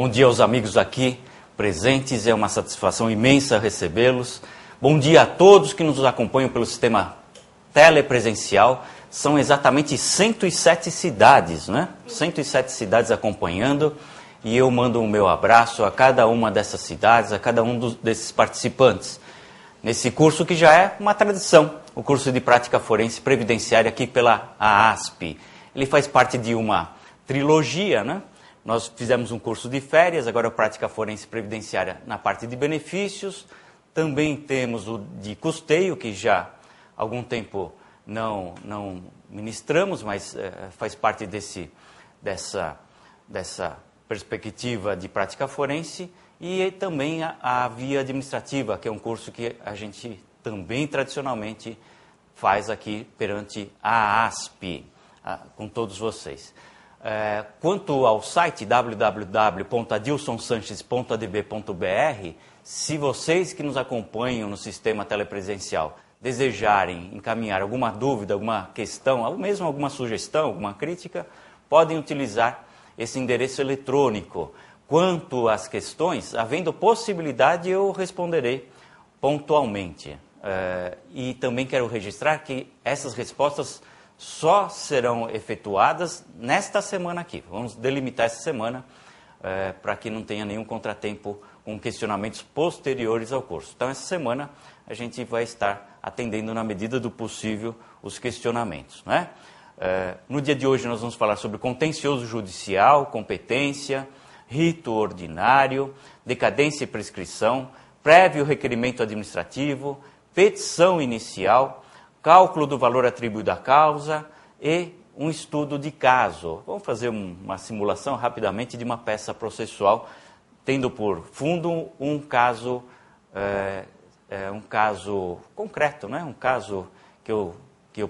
Bom dia aos amigos aqui presentes, é uma satisfação imensa recebê-los. Bom dia a todos que nos acompanham pelo sistema telepresencial. São exatamente 107 cidades, né? 107 cidades acompanhando, e eu mando o meu abraço a cada uma dessas cidades, a cada um desses participantes. Nesse curso que já é uma tradição, o curso de Prática Forense Previdenciária aqui pela AASP. Ele faz parte de uma trilogia, né? Nós fizemos um curso de férias, agora a Prática Forense Previdenciária na parte de benefícios. Também temos o de custeio, que já há algum tempo não ministramos, mas faz parte dessa perspectiva de prática forense. E também a via administrativa, que é um curso que a gente também tradicionalmente faz aqui perante a ASP, com todos vocês. Quanto ao site www.adilsonsanches.adb.br, se vocês que nos acompanham no sistema telepresencial desejarem encaminhar alguma dúvida, alguma questão, ou mesmo alguma sugestão, alguma crítica, podem utilizar esse endereço eletrônico. Quanto às questões, havendo possibilidade, eu responderei pontualmente. E também quero registrar que essas respostas só serão efetuadas nesta semana aqui. Vamos delimitar essa semana para que não tenha nenhum contratempo com questionamentos posteriores ao curso. Então, essa semana a gente vai estar atendendo na medida do possível os questionamentos, né? No dia de hoje nós vamos falar sobre contencioso judicial, competência, rito ordinário, decadência e prescrição, prévio requerimento administrativo, petição inicial, cálculo do valor atribuído à causa e um estudo de caso. Vamos fazer uma simulação rapidamente de uma peça processual, tendo por fundo um caso concreto, né? Um caso que eu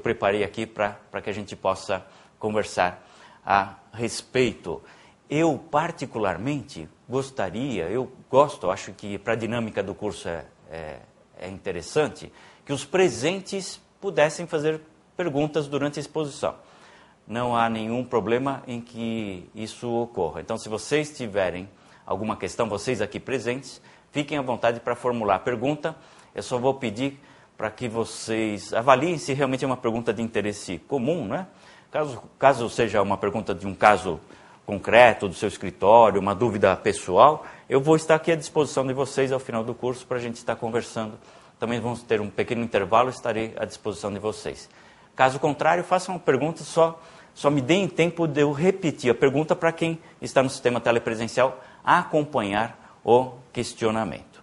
preparei aqui para que a gente possa conversar a respeito. Eu, particularmente, acho que para a dinâmica do curso é interessante, que os presentes pudessem fazer perguntas durante a exposição. Não há nenhum problema em que isso ocorra. Então, se vocês tiverem alguma questão, vocês aqui presentes, fiquem à vontade para formular a pergunta. Eu só vou pedir para que vocês avaliem se realmente é uma pergunta de interesse comum, né? Caso seja uma pergunta de um caso concreto do seu escritório, uma dúvida pessoal, eu vou estar aqui à disposição de vocês ao final do curso para a gente estar conversando. Também vamos ter um pequeno intervalo, estarei à disposição de vocês. Caso contrário, façam uma pergunta, só me deem tempo de eu repetir a pergunta para quem está no sistema telepresencial acompanhar o questionamento.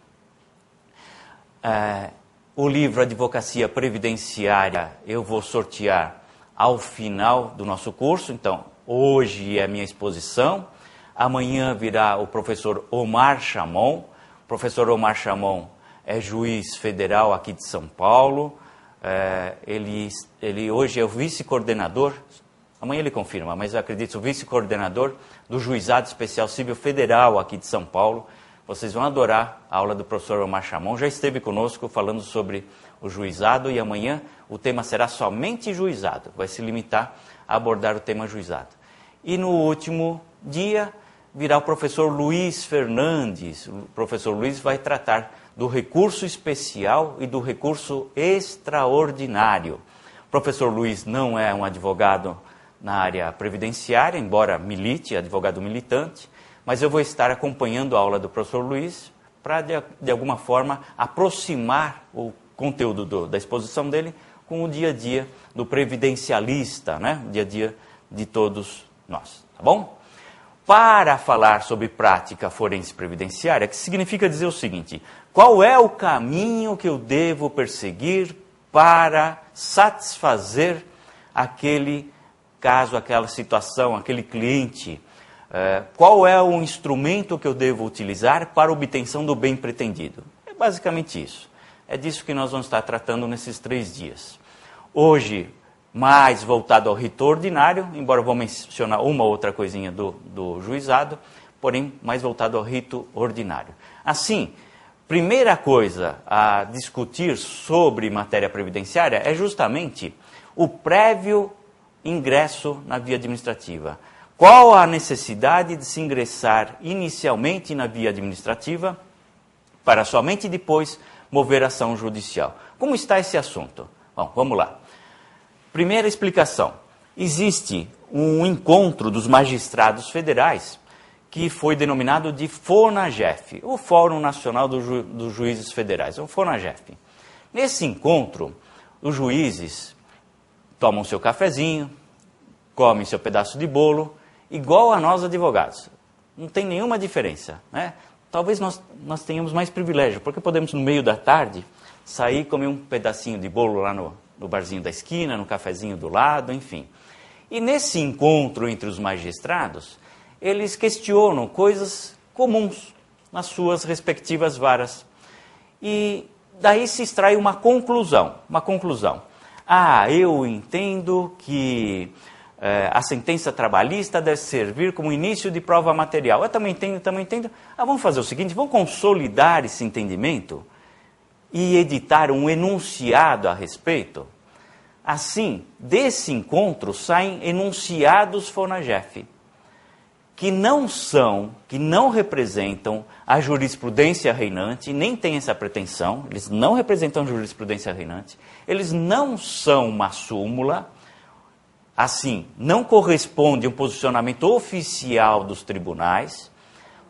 O livro Advocacia Previdenciária eu vou sortear ao final do nosso curso. Então, hoje é a minha exposição. Amanhã virá o professor Omar Chamon. O professor Omar Chamon é juiz federal aqui de São Paulo. Ele hoje é o vice-coordenador, amanhã ele confirma, mas eu acredito, o vice-coordenador do Juizado Especial Civil Federal aqui de São Paulo. Vocês vão adorar a aula do professor Omar Chamon. Já esteve conosco falando sobre o juizado e amanhã o tema será somente juizado. Vai se limitar a abordar o tema juizado. E no último dia virá o professor Luiz Fernandes. O professor Luiz vai tratar do recurso especial e do recurso extraordinário. O professor Luiz não é um advogado na área previdenciária, embora milite, advogado militante, mas eu vou estar acompanhando a aula do professor Luiz para, de alguma forma, aproximar o conteúdo da exposição dele com o dia a dia do previdencialista, né? O dia a dia de todos nós, tá bom? Para falar sobre prática forense previdenciária, que significa dizer o seguinte: qual é o caminho que eu devo perseguir para satisfazer aquele caso, aquela situação, aquele cliente? Qual é o instrumento que eu devo utilizar para a obtenção do bem pretendido? É basicamente isso. É disso que nós vamos estar tratando nesses 3 dias. Hoje, mais voltado ao rito ordinário, embora eu vou mencionar uma outra coisinha do juizado, porém mais voltado ao rito ordinário. Assim, primeira coisa a discutir sobre matéria previdenciária é justamente o prévio ingresso na via administrativa. Qual a necessidade de se ingressar inicialmente na via administrativa para somente depois mover ação judicial? Como está esse assunto? Bom, vamos lá. Primeira explicação. Existe um encontro dos magistrados federais que foi denominado de FONAGEF, o Fórum Nacional dos Juízes Federais, o FONAGEF. Nesse encontro, os juízes tomam seu cafezinho, comem seu pedaço de bolo, igual a nós advogados. Não tem nenhuma diferença, né? Talvez nós tenhamos mais privilégio, porque podemos no meio da tarde sair e comer um pedacinho de bolo lá no barzinho da esquina, no cafezinho do lado, enfim. E nesse encontro entre os magistrados, eles questionam coisas comuns nas suas respectivas varas. E daí se extrai uma conclusão. Ah, eu entendo que a sentença trabalhista deve servir como início de prova material. Eu também entendo. Ah, vamos fazer o seguinte, vamos consolidar esse entendimento e editar um enunciado a respeito. Assim, desse encontro saem enunciados FONAGEF, que não representam a jurisprudência reinante, nem têm essa pretensão, eles não representam a jurisprudência reinante, eles não são uma súmula, assim, não corresponde a um posicionamento oficial dos tribunais,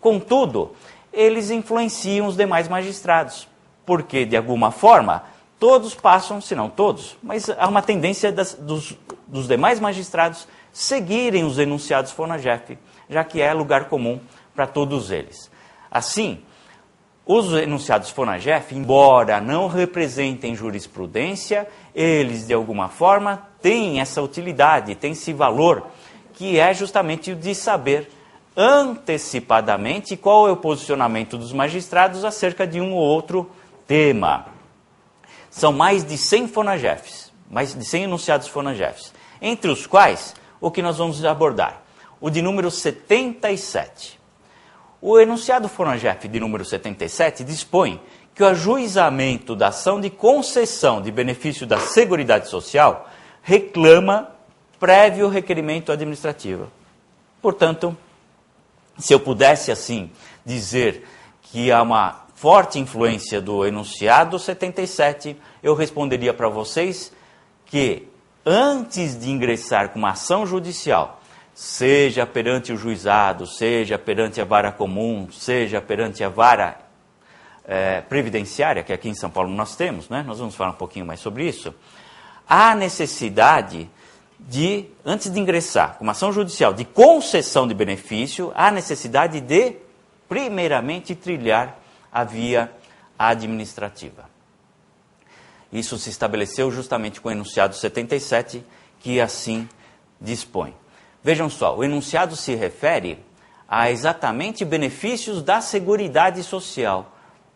contudo, eles influenciam os demais magistrados, porque, de alguma forma, todos passam, se não todos, mas há uma tendência dos demais magistrados seguirem os enunciados FONAGEF, já que é lugar comum para todos eles. Assim, os enunciados FONAGEF, embora não representem jurisprudência, eles, de alguma forma, têm essa utilidade, têm esse valor, que é justamente o de saber antecipadamente qual é o posicionamento dos magistrados acerca de um ou outro tema. São mais de 100 FONAGEFs, mais de 100 enunciados FONAGEFs, entre os quais o que nós vamos abordar, o de número 77. O enunciado FONAGEF de número 77 dispõe que o ajuizamento da ação de concessão de benefício da Seguridade Social reclama prévio requerimento administrativo. Portanto, se eu pudesse assim dizer que há uma forte influência do enunciado 77, eu responderia para vocês que antes de ingressar com uma ação judicial, seja perante o juizado, seja perante a vara comum, seja perante a vara previdenciária, que aqui em São Paulo nós temos, né? Nós vamos falar um pouquinho mais sobre isso, há necessidade de, antes de ingressar com uma ação judicial de concessão de benefício, há necessidade de, primeiramente, trilhar a via administrativa. Isso se estabeleceu justamente com o enunciado 77, que assim dispõe. Vejam só, o enunciado se refere a exatamente benefícios da Seguridade Social.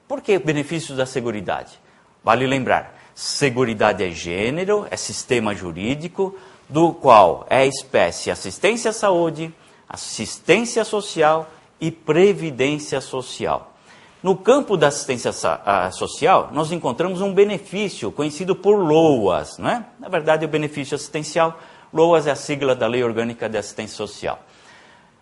Por que benefícios da Seguridade? Vale lembrar, Seguridade é gênero, é sistema jurídico, do qual é espécie assistência à saúde, assistência social e previdência social. No campo da assistência social, nós encontramos um benefício conhecido por LOAS, não é? Na verdade, o benefício assistencial, LOAS é a sigla da Lei Orgânica de Assistência Social.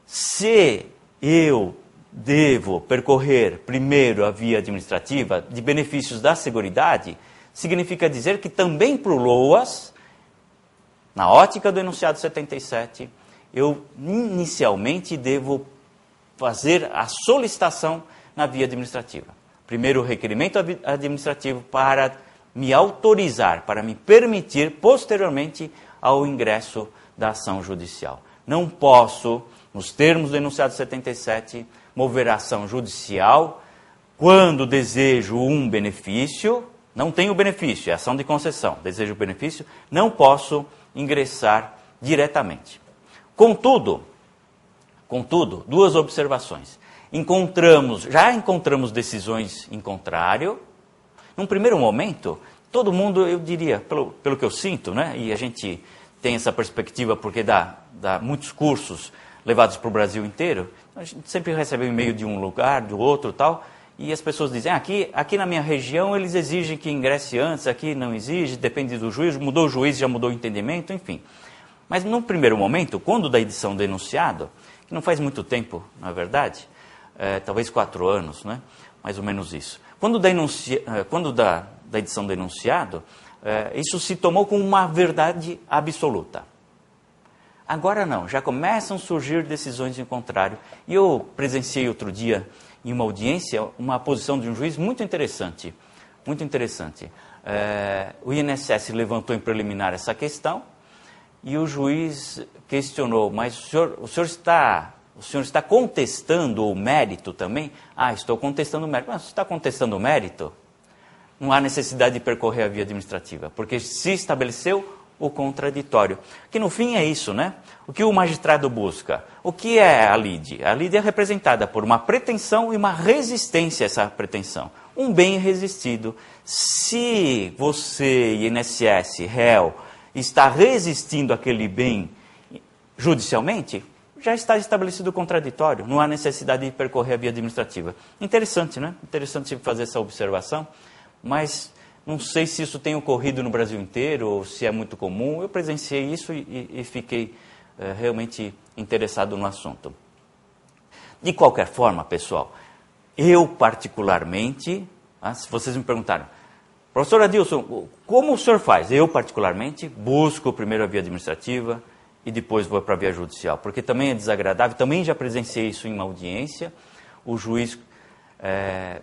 Se eu devo percorrer primeiro a via administrativa de benefícios da Seguridade, significa dizer que também para o LOAS, na ótica do enunciado 77, eu inicialmente devo fazer a solicitação na via administrativa. Primeiro o requerimento administrativo para me autorizar, para me permitir posteriormente ao ingresso da ação judicial. Não posso, nos termos do enunciado 77, mover a ação judicial quando desejo um benefício, não tenho benefício, é ação de concessão, desejo o benefício, não posso ingressar diretamente. Contudo, duas observações. Já encontramos decisões em contrário. Num primeiro momento, todo mundo, eu diria, pelo que eu sinto, né, e a gente tem essa perspectiva porque dá muitos cursos levados para o Brasil inteiro, a gente sempre recebe um e-mail de um lugar, do outro tal, e as pessoas dizem, aqui na minha região eles exigem que ingresse antes, aqui não exige, depende do juiz, mudou o juiz, já mudou o entendimento, enfim. Mas, no primeiro momento, quando da edição do enunciado, que não faz muito tempo, na verdade, talvez 4 anos, né? Mais ou menos isso. Quando da edição do enunciado, isso se tomou como uma verdade absoluta. Agora não, já começam a surgir decisões em contrário. E eu presenciei outro dia, em uma audiência, uma posição de um juiz muito interessante. Muito interessante. O INSS levantou em preliminar essa questão e o juiz questionou, mas o senhor está contestando o mérito também? Ah, estou contestando o mérito. Mas se está contestando o mérito, não há necessidade de percorrer a via administrativa, porque se estabeleceu o contraditório. Que no fim é isso, né? O que o magistrado busca? O que é a lide? A lide é representada por uma pretensão e uma resistência a essa pretensão. Um bem resistido. Se você, INSS, réu, está resistindo àquele bem judicialmente, já está estabelecido o contraditório. Não há necessidade de percorrer a via administrativa. Interessante, né? Interessante fazer essa observação, mas não sei se isso tem ocorrido no Brasil inteiro ou se é muito comum. Eu presenciei isso e fiquei realmente interessado no assunto. De qualquer forma, pessoal, eu particularmente, se vocês me perguntaram, professor Adilson, como o senhor faz? Eu particularmente busco primeiro a via administrativa e depois vou para a via judicial, porque também é desagradável, também já presenciei isso em uma audiência, o juiz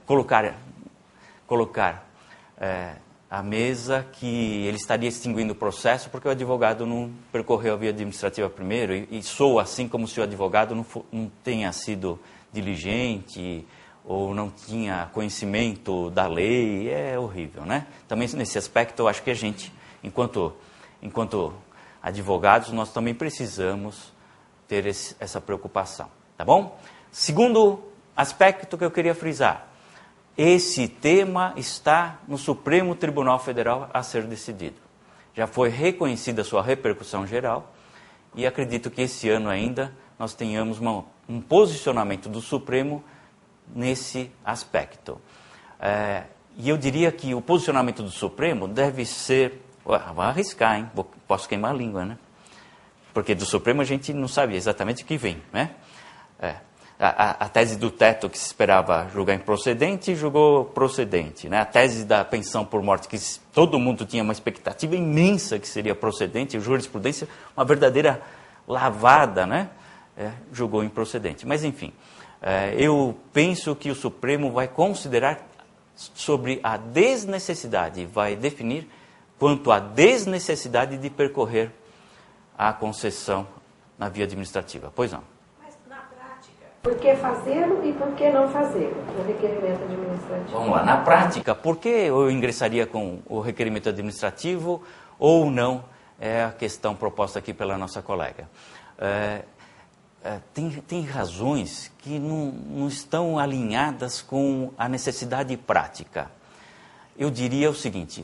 colocar à mesa que ele estaria extinguindo o processo porque o advogado não percorreu a via administrativa primeiro e soa assim como se o advogado não tenha sido diligente ou não tinha conhecimento da lei. É horrível, né? Também nesse aspecto eu acho que a gente, enquanto advogados, nós também precisamos ter essa preocupação, tá bom? Segundo aspecto que eu queria frisar, esse tema está no Supremo Tribunal Federal a ser decidido. Já foi reconhecida a sua repercussão geral e acredito que esse ano ainda nós tenhamos um posicionamento do Supremo nesse aspecto. E eu diria que o posicionamento do Supremo deve ser... Vou arriscar, hein? Posso queimar a língua, né? Porque do Supremo a gente não sabe exatamente o que vem, né? A tese do teto que se esperava julgar improcedente, julgou procedente, né? A tese da pensão por morte, que todo mundo tinha uma expectativa imensa que seria procedente, a jurisprudência, uma verdadeira lavada, né? Julgou improcedente. Mas, enfim, eu penso que o Supremo vai considerar sobre a desnecessidade, vai definir quanto à desnecessidade de percorrer a concessão na via administrativa. Pois não. Por que fazê-lo e por que não fazê-lo, o requerimento administrativo? Vamos lá, na prática, por que eu ingressaria com o requerimento administrativo ou não, é a questão proposta aqui pela nossa colega. Tem razões que não estão alinhadas com a necessidade prática. Eu diria o seguinte,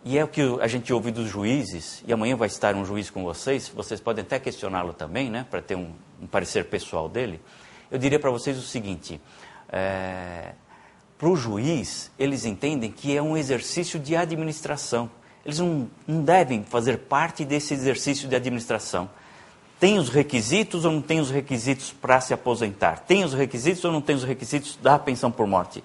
e é o que a gente ouve dos juízes, e amanhã vai estar um juiz com vocês podem até questioná-lo também, né, para ter um parecer pessoal dele. Eu diria para vocês o seguinte, para o juiz, eles entendem que é um exercício de administração. Eles não devem fazer parte desse exercício de administração. Tem os requisitos ou não tem os requisitos para se aposentar? Tem os requisitos ou não tem os requisitos da pensão por morte?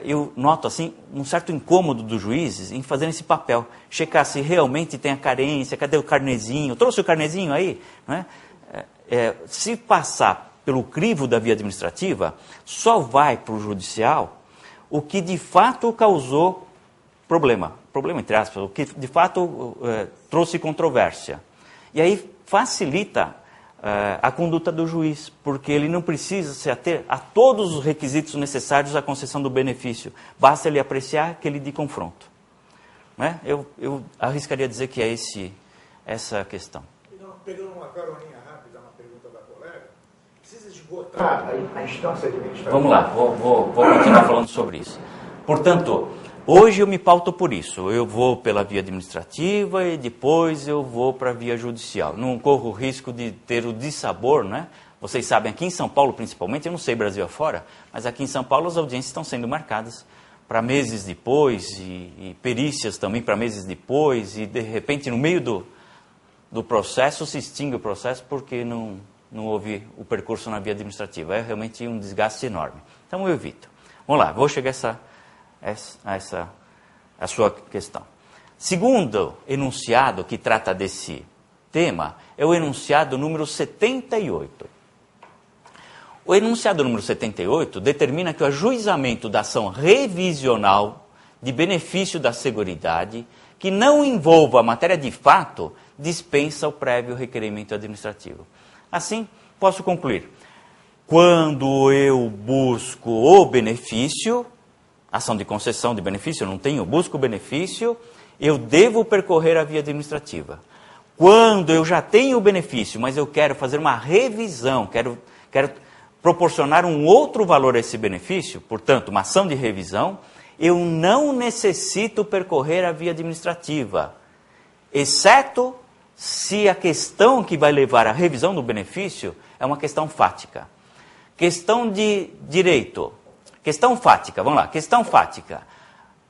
Eu noto assim um certo incômodo dos juízes em fazer esse papel. Checar se realmente tem a carência, cadê o carnezinho? Trouxe o carnezinho aí? Não é? Se passar pelo crivo da via administrativa, só vai para o judicial o que de fato causou problema entre aspas, o que de fato trouxe controvérsia. E aí facilita a conduta do juiz, porque ele não precisa se ater a todos os requisitos necessários à concessão do benefício, basta ele apreciar aquele de confronto. Né? Eu arriscaria dizer que é essa a questão. Pegando uma caroninha rápida na pergunta da colega, precisa esgotar a instância administrativa? Vamos lá, vou continuar falando sobre isso. Portanto, hoje eu me pauto por isso. Eu vou pela via administrativa e depois eu vou para a via judicial. Não corro o risco de ter o dissabor, né? Vocês sabem, aqui em São Paulo principalmente, eu não sei Brasil afora, mas aqui em São Paulo as audiências estão sendo marcadas para meses depois e perícias também para meses depois e de repente no meio do processo, se extingue o processo porque não houve o percurso na via administrativa. É realmente um desgaste enorme. Então eu evito. Vamos lá, vou chegar a sua questão. Segundo enunciado que trata desse tema é o enunciado número 78. O enunciado número 78 determina que o ajuizamento da ação revisional de benefício da Seguridade que não envolva a matéria de fato dispensa o prévio requerimento administrativo. Assim, posso concluir. Quando eu busco o benefício, ação de concessão de benefício, eu não tenho, busco o benefício, eu devo percorrer a via administrativa. Quando eu já tenho o benefício, mas eu quero fazer uma revisão, quero proporcionar um outro valor a esse benefício, portanto, uma ação de revisão, eu não necessito percorrer a via administrativa, exceto se a questão que vai levar à revisão do benefício é uma questão fática. Questão de direito. Questão fática, vamos lá. Questão fática.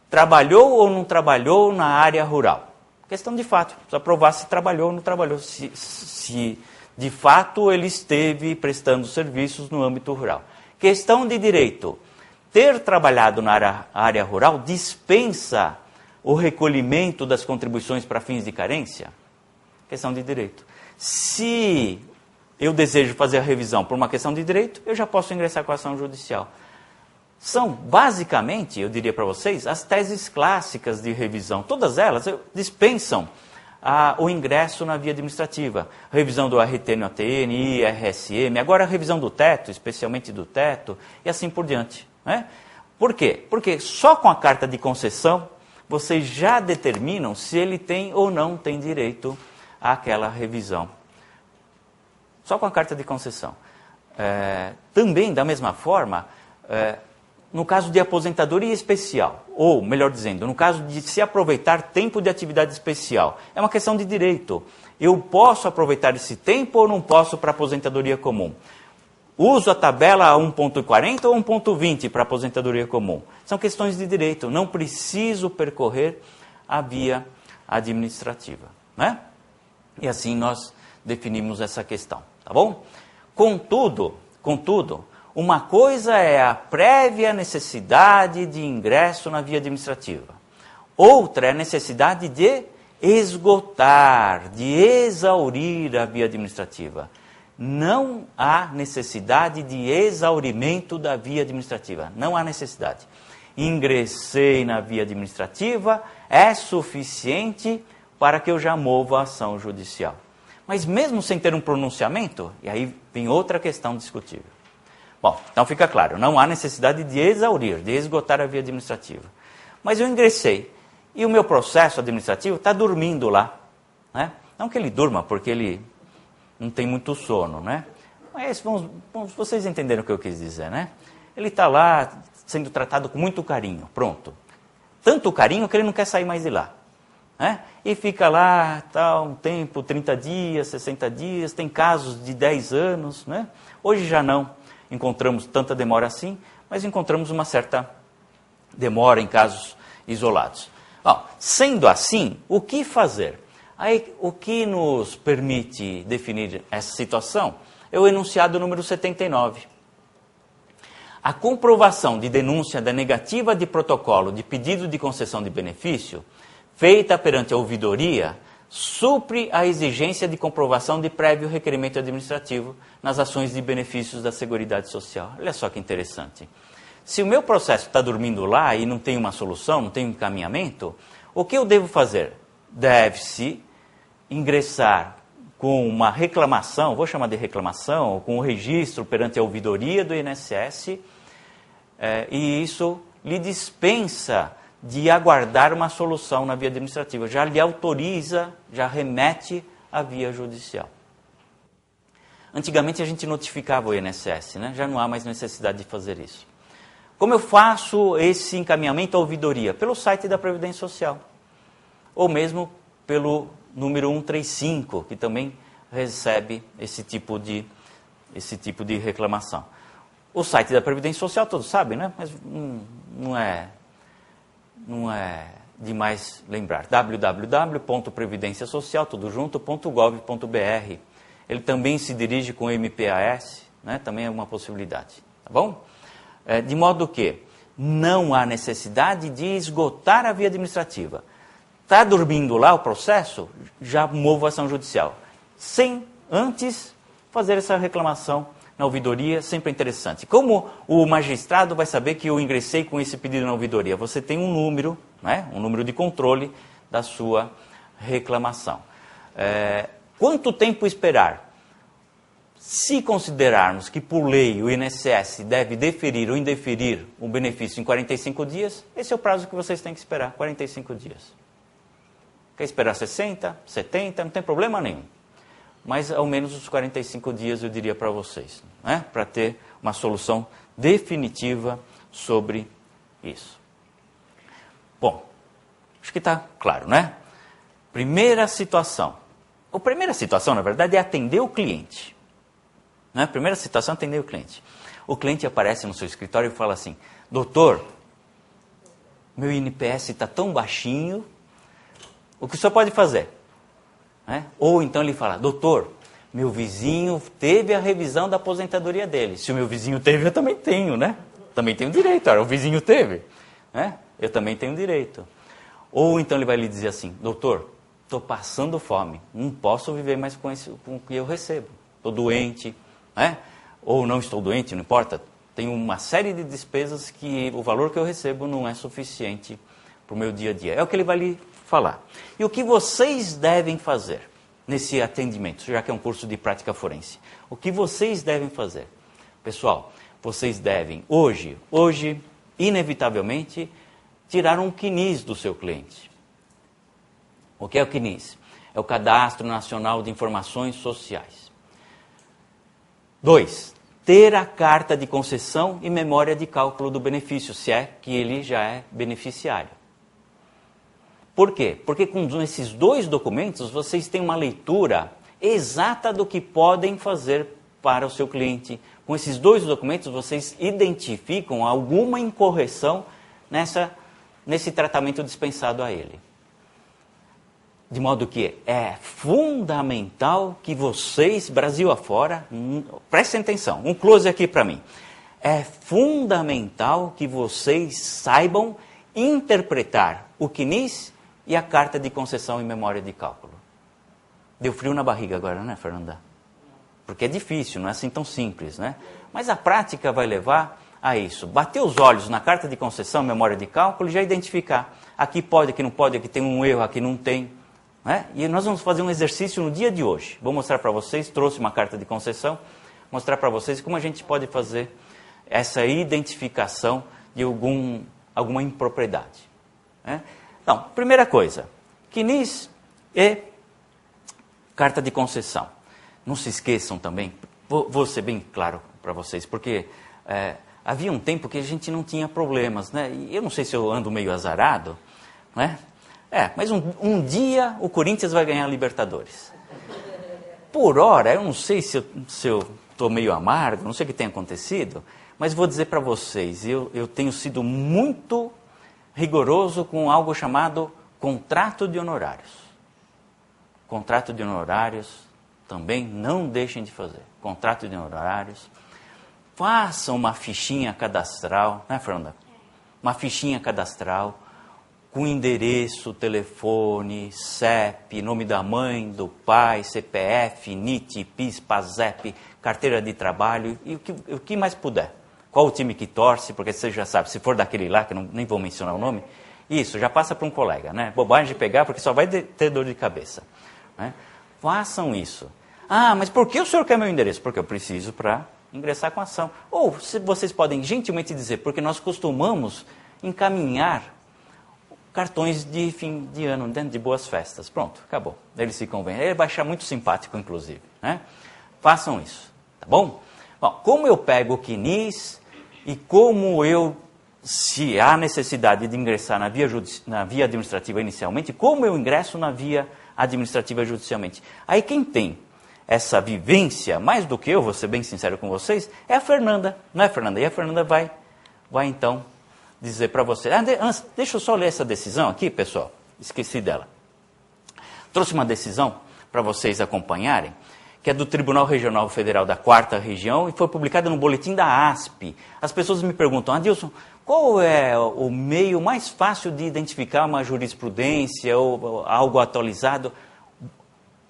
Trabalhou ou não trabalhou na área rural? Questão de fato. Precisa provar se trabalhou ou não trabalhou. Se de fato ele esteve prestando serviços no âmbito rural. Questão de direito. Ter trabalhado na área rural dispensa o recolhimento das contribuições para fins de carência? Questão de direito. Se eu desejo fazer a revisão por uma questão de direito, eu já posso ingressar com a ação judicial. São, basicamente, eu diria para vocês, as teses clássicas de revisão. Todas elas dispensam o ingresso na via administrativa. Revisão do RT no ATN, IRSM, agora a revisão do teto, especialmente do teto, e assim por diante. Né? Por quê? Porque só com a carta de concessão, vocês já determinam se ele tem ou não tem direito àquela revisão. Só com a carta de concessão. Também, da mesma forma, no caso de aposentadoria especial, ou, melhor dizendo, no caso de se aproveitar tempo de atividade especial, é uma questão de direito. Eu posso aproveitar esse tempo ou não posso para aposentadoria comum? Uso a tabela 1.40 ou 1.20 para aposentadoria comum? São questões de direito, não preciso percorrer a via administrativa. Né? E assim nós definimos essa questão, tá bom? Contudo, uma coisa é a prévia necessidade de ingresso na via administrativa. Outra é a necessidade de esgotar, de exaurir a via administrativa. Não há necessidade de exaurimento da via administrativa. Não há necessidade. Ingressei na via administrativa, é suficiente para que eu já mova a ação judicial. Mas mesmo sem ter um pronunciamento, e aí vem outra questão discutível. Bom, então fica claro, não há necessidade de exaurir, de esgotar a via administrativa. Mas eu ingressei, e o meu processo administrativo está dormindo lá. Né? Não que ele durma, porque ele não tem muito sono, né? Mas vocês entenderam o que eu quis dizer, né? Ele está lá sendo tratado com muito carinho, pronto. Tanto carinho que ele não quer sair mais de lá. Né? E fica lá tá, um tempo, 30 dias, 60 dias, tem casos de 10 anos. Né? Hoje já não encontramos tanta demora assim, mas encontramos uma certa demora em casos isolados. Bom, sendo assim, o que fazer? Aí, o que nos permite definir essa situação é o enunciado número 79. A comprovação de denúncia da negativa de protocolo de pedido de concessão de benefício, feita perante a ouvidoria, supre a exigência de comprovação de prévio requerimento administrativo nas ações de benefícios da Seguridade Social. Olha só que interessante. Se o meu processo está dormindo lá e não tem uma solução, não tem um encaminhamento, o que eu devo fazer? Deve-se ingressar com uma reclamação, vou chamar de reclamação, ou com um registro perante a ouvidoria do INSS, e isso lhe dispensa de aguardar uma solução na via administrativa, já lhe autoriza, já remete à via judicial. Antigamente a gente notificava o INSS, né? Já não há mais necessidade de fazer isso. Como eu faço esse encaminhamento à ouvidoria? Pelo site da Previdência Social, ou mesmo pelo número 135, que também recebe esse tipo de reclamação. O site da Previdência Social, todos sabem, né? Mas não é demais lembrar. www.previdenciasocial.gov.br. Ele também se dirige com MPAS, né? Também é uma possibilidade. Tá bom? De modo que não há necessidade de esgotar a via administrativa. Está dormindo lá o processo? Já mova a ação judicial. Sem antes fazer essa reclamação na ouvidoria, sempre é interessante. Como o magistrado vai saber que eu ingressei com esse pedido na ouvidoria? Você tem um número, né? Um número de controle da sua reclamação. Quanto tempo esperar? Se considerarmos que, por lei, o INSS deve deferir ou indeferir um benefício em 45 dias, esse é o prazo que vocês têm que esperar, 45 dias. Quer esperar 60, 70, não tem problema nenhum. Mas ao menos os 45 dias eu diria para vocês, né? Para ter uma solução definitiva sobre isso. Bom, acho que está claro, né? Primeira situação. A primeira situação, na verdade, é atender o cliente. Né? Primeira situação é atender o cliente. O cliente aparece no seu escritório e fala assim: doutor, meu INPS está tão baixinho, o que o senhor pode fazer? Né? Ou então ele fala: doutor, meu vizinho teve a revisão da aposentadoria dele. Se o meu vizinho teve, eu também tenho, né? Também tenho direito. Ora, o vizinho teve, né? Eu também tenho direito. Ou então ele vai lhe dizer assim: doutor, estou passando fome, não posso viver mais com o que eu recebo. Estou doente, né? Ou não estou doente, não importa. Tenho uma série de despesas que o valor que eu recebo não é suficiente para o meu dia a dia. É o que ele vai lhe falar. E o que vocês devem fazer nesse atendimento, já que é um curso de prática forense? O que vocês devem fazer? Pessoal, vocês devem, hoje, inevitavelmente, tirar um CNIS do seu cliente. O que é o CNIS? É o Cadastro Nacional de Informações Sociais. 2. Ter a carta de concessão e memória de cálculo do benefício, se é que ele já é beneficiário. Por quê? Porque com esses dois documentos, vocês têm uma leitura exata do que podem fazer para o seu cliente. Com esses dois documentos, vocês identificam alguma incorreção nesse tratamento dispensado a ele. De modo que é fundamental que vocês, Brasil afora, prestem atenção, um close aqui para mim. É fundamental que vocês saibam interpretar o CNIS e a carta de concessão e memória de cálculo. Deu frio na barriga agora, né, Fernanda? Porque é difícil, não é assim tão simples, né? Mas a prática vai levar a isso. Bater os olhos na carta de concessão, memória de cálculo e já identificar. Aqui pode, aqui não pode, aqui tem um erro, aqui não tem. Né? E nós vamos fazer um exercício no dia de hoje. Vou mostrar para vocês, trouxe uma carta de concessão, mostrar para vocês como a gente pode fazer essa identificação de alguma impropriedade. Né? Então, primeira coisa, CNIS e carta de concessão. Não se esqueçam também, vou ser bem claro para vocês, porque havia um tempo que a gente não tinha problemas, né? E eu não sei se eu ando meio azarado, né? Mas um dia o Corinthians vai ganhar a Libertadores. Por hora, eu não sei se eu estou meio amargo, não sei o que tem acontecido, mas vou dizer para vocês, eu tenho sido muito rigoroso com algo chamado contrato de honorários. Contrato de honorários também não deixem de fazer. Contrato de honorários. Façam uma fichinha cadastral, né, Fernanda? Uma fichinha cadastral com endereço, telefone, CEP, nome da mãe, do pai, CPF, NIT, PIS, PASEP, carteira de trabalho e o que mais puder. Qual o time que torce, porque você já sabe, se for daquele lá, que eu nem vou mencionar o nome, isso, já passa para um colega, né? Bobagem de pegar, porque só vai ter dor de cabeça. Né? Façam isso. Ah, mas por que o senhor quer meu endereço? Porque eu preciso para ingressar com a ação. Ou se vocês podem gentilmente dizer, porque nós costumamos encaminhar cartões de fim de ano, dentro de boas festas. Pronto, acabou. Eles se convêm. Ele vai achar muito simpático, inclusive. Né? Façam isso, tá bom? Bom, como eu pego o CNIS e como se há necessidade de ingressar na via administrativa inicialmente, como eu ingresso na via administrativa judicialmente? Aí quem tem essa vivência, mais do que eu, vou ser bem sincero com vocês, é a Fernanda. Não é, Fernanda? E a Fernanda vai então dizer para você. Deixa eu só ler essa decisão aqui, pessoal. Esqueci dela. Trouxe uma decisão para vocês acompanharem, que é do Tribunal Regional Federal da 4ª Região e foi publicada no boletim da ASP. As pessoas me perguntam, Adilson, qual é o meio mais fácil de identificar uma jurisprudência ou algo atualizado?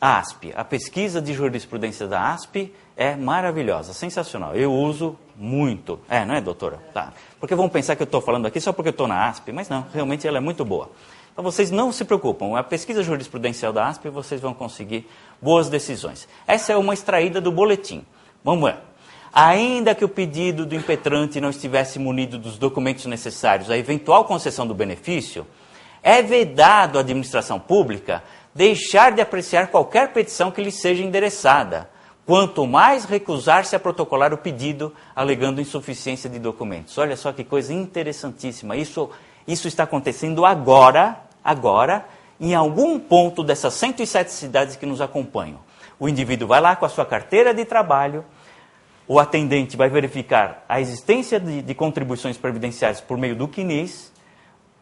A ASP, a pesquisa de jurisprudência da ASP é maravilhosa, sensacional. Eu uso muito. Não é, doutora? Tá. Porque vão pensar que eu estou falando aqui só porque eu estou na ASP, mas não, realmente ela é muito boa. Então vocês não se preocupam, a pesquisa jurisprudencial da ASP vocês vão conseguir boas decisões. Essa é uma extraída do boletim. Vamos ver. Ainda que o pedido do impetrante não estivesse munido dos documentos necessários à eventual concessão do benefício, é vedado à administração pública deixar de apreciar qualquer petição que lhe seja endereçada, quanto mais recusar-se a protocolar o pedido alegando insuficiência de documentos. Olha só que coisa interessantíssima. Isso está acontecendo agora, em algum ponto dessas 107 cidades que nos acompanham. O indivíduo vai lá com a sua carteira de trabalho, o atendente vai verificar a existência de contribuições previdenciárias por meio do CNIS,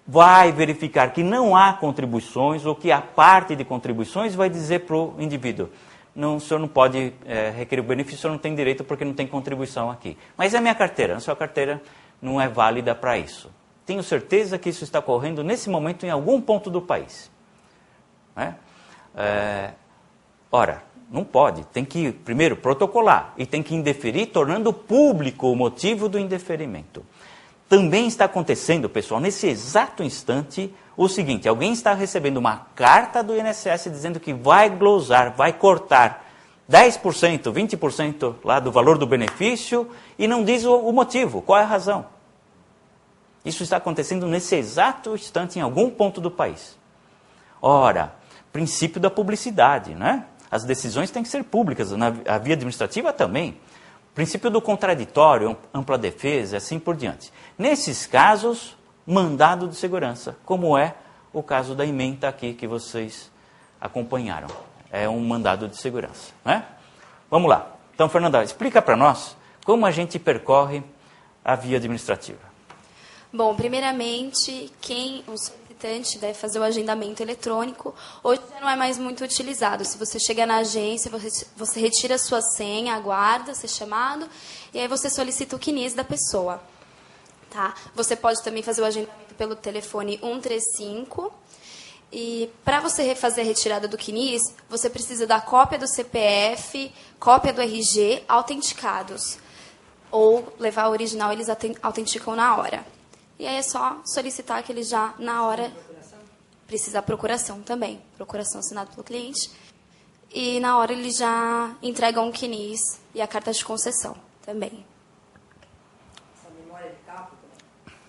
vai verificar que não há contribuições ou que há parte de contribuições, vai dizer para o indivíduo, não, o senhor não pode requerer o benefício, o senhor não tem direito porque não tem contribuição aqui. Mas é a minha carteira, a sua carteira não é válida para isso. Tenho certeza que isso está ocorrendo nesse momento em algum ponto do país. Ora, não pode, tem que primeiro protocolar e tem que indeferir, tornando público o motivo do indeferimento. Também está acontecendo, pessoal, nesse exato instante, o seguinte, alguém está recebendo uma carta do INSS dizendo que vai glosar, vai cortar 10%, 20% lá do valor do benefício e não diz o motivo, qual é a razão. Isso está acontecendo nesse exato instante em algum ponto do país. Ora, princípio da publicidade, né? As decisões têm que ser públicas, a via administrativa também. Princípio do contraditório, ampla defesa, e assim por diante. Nesses casos, mandado de segurança, como é o caso da ementa aqui que vocês acompanharam. É um mandado de segurança. Né? Vamos lá. Então, Fernanda, explica para nós como a gente percorre a via administrativa. Bom, primeiramente, o solicitante deve fazer o agendamento eletrônico. Hoje já não é mais muito utilizado. Se você chega na agência, você retira a sua senha, aguarda ser chamado, e aí você solicita o CNIS da pessoa. Tá? Você pode também fazer o agendamento pelo telefone 135. E para você fazer a retirada do CNIS, você precisa da cópia do CPF, cópia do RG, autenticados. Ou levar a original, eles autenticam na hora. E aí é só solicitar que eles já, na hora, precisa a procuração também. Procuração assinada pelo cliente. E na hora eles já entregam o CNIS e a carta de concessão também. Essa memória de cálculo também?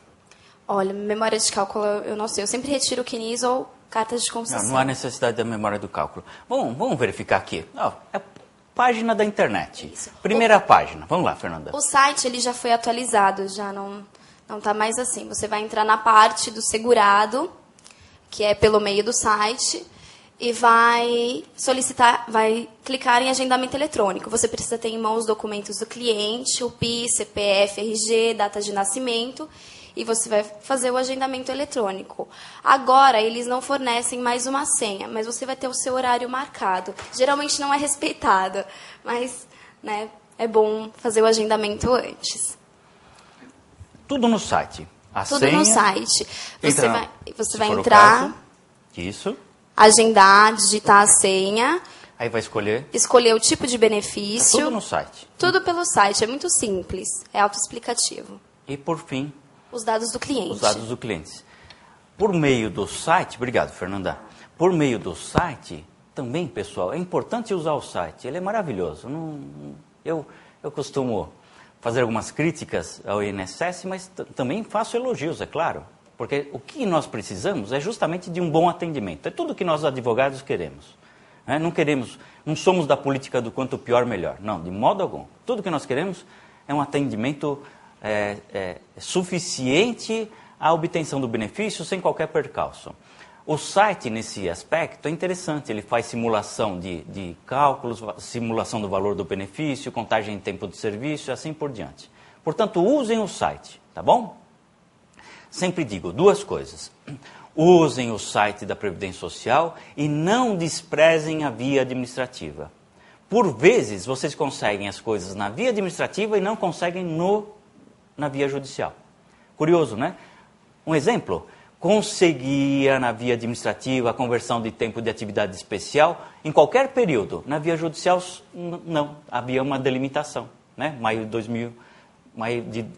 Olha, memória de cálculo eu não sei. Eu sempre retiro o CNIS ou carta de concessão. Não há necessidade da memória do cálculo. Bom, vamos verificar aqui. É página da internet. Isso. Primeira página. Vamos lá, Fernanda. O site ele já foi atualizado, já não está mais assim. Você vai entrar na parte do segurado, que é pelo meio do site, e vai solicitar, vai clicar em agendamento eletrônico. Você precisa ter em mãos os documentos do cliente, o PIS, CPF, RG, data de nascimento, e você vai fazer o agendamento eletrônico. Agora, eles não fornecem mais uma senha, mas você vai ter o seu horário marcado. Geralmente não é respeitado, mas né, é bom fazer o agendamento antes. Tudo no site. Tudo no site. Você vai for entrar, o caso. Isso. agendar, digitar a senha, Aí vai escolher. escolher o tipo de benefício. Tudo no site. Tudo pelo site, é muito simples, é autoexplicativo. E por fim, Os dados do cliente. os dados do cliente. Por meio do site, obrigado, Fernanda. Por meio do site, também, pessoal, é importante usar o site. Ele é maravilhoso. Eu costumo fazer algumas críticas ao INSS, mas também faço elogios, é claro. Porque o que nós precisamos é justamente de um bom atendimento. É tudo que nós advogados queremos. Né? Não somos da política do quanto pior, melhor. Não, de modo algum. Tudo que nós queremos é um atendimento suficiente à obtenção do benefício sem qualquer percalço. O site, nesse aspecto, é interessante. Ele faz simulação de cálculos, simulação do valor do benefício, contagem em tempo de serviço e assim por diante. Portanto, usem o site, tá bom? sempre digo duas coisas. Usem o site da Previdência Social e não desprezem a via administrativa. Por vezes, vocês conseguem as coisas na via administrativa e não conseguem na via judicial. Curioso, né? Um exemplo, conseguia na via administrativa a conversão de tempo de atividade especial em qualquer período. Na via judicial, não, havia uma delimitação, né? Maio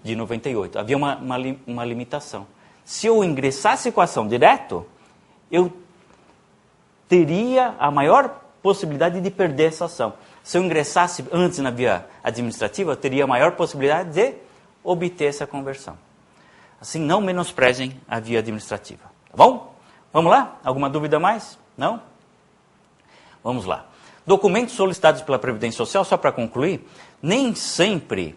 de 98, havia uma limitação. Se eu ingressasse com a ação direto, eu teria a maior possibilidade de perder essa ação. Se eu ingressasse antes na via administrativa, eu teria a maior possibilidade de obter essa conversão. Assim, não menosprezem a via administrativa. Tá bom? Vamos lá? Alguma dúvida mais? Não? Vamos lá. Documentos solicitados pela Previdência Social, só para concluir, nem sempre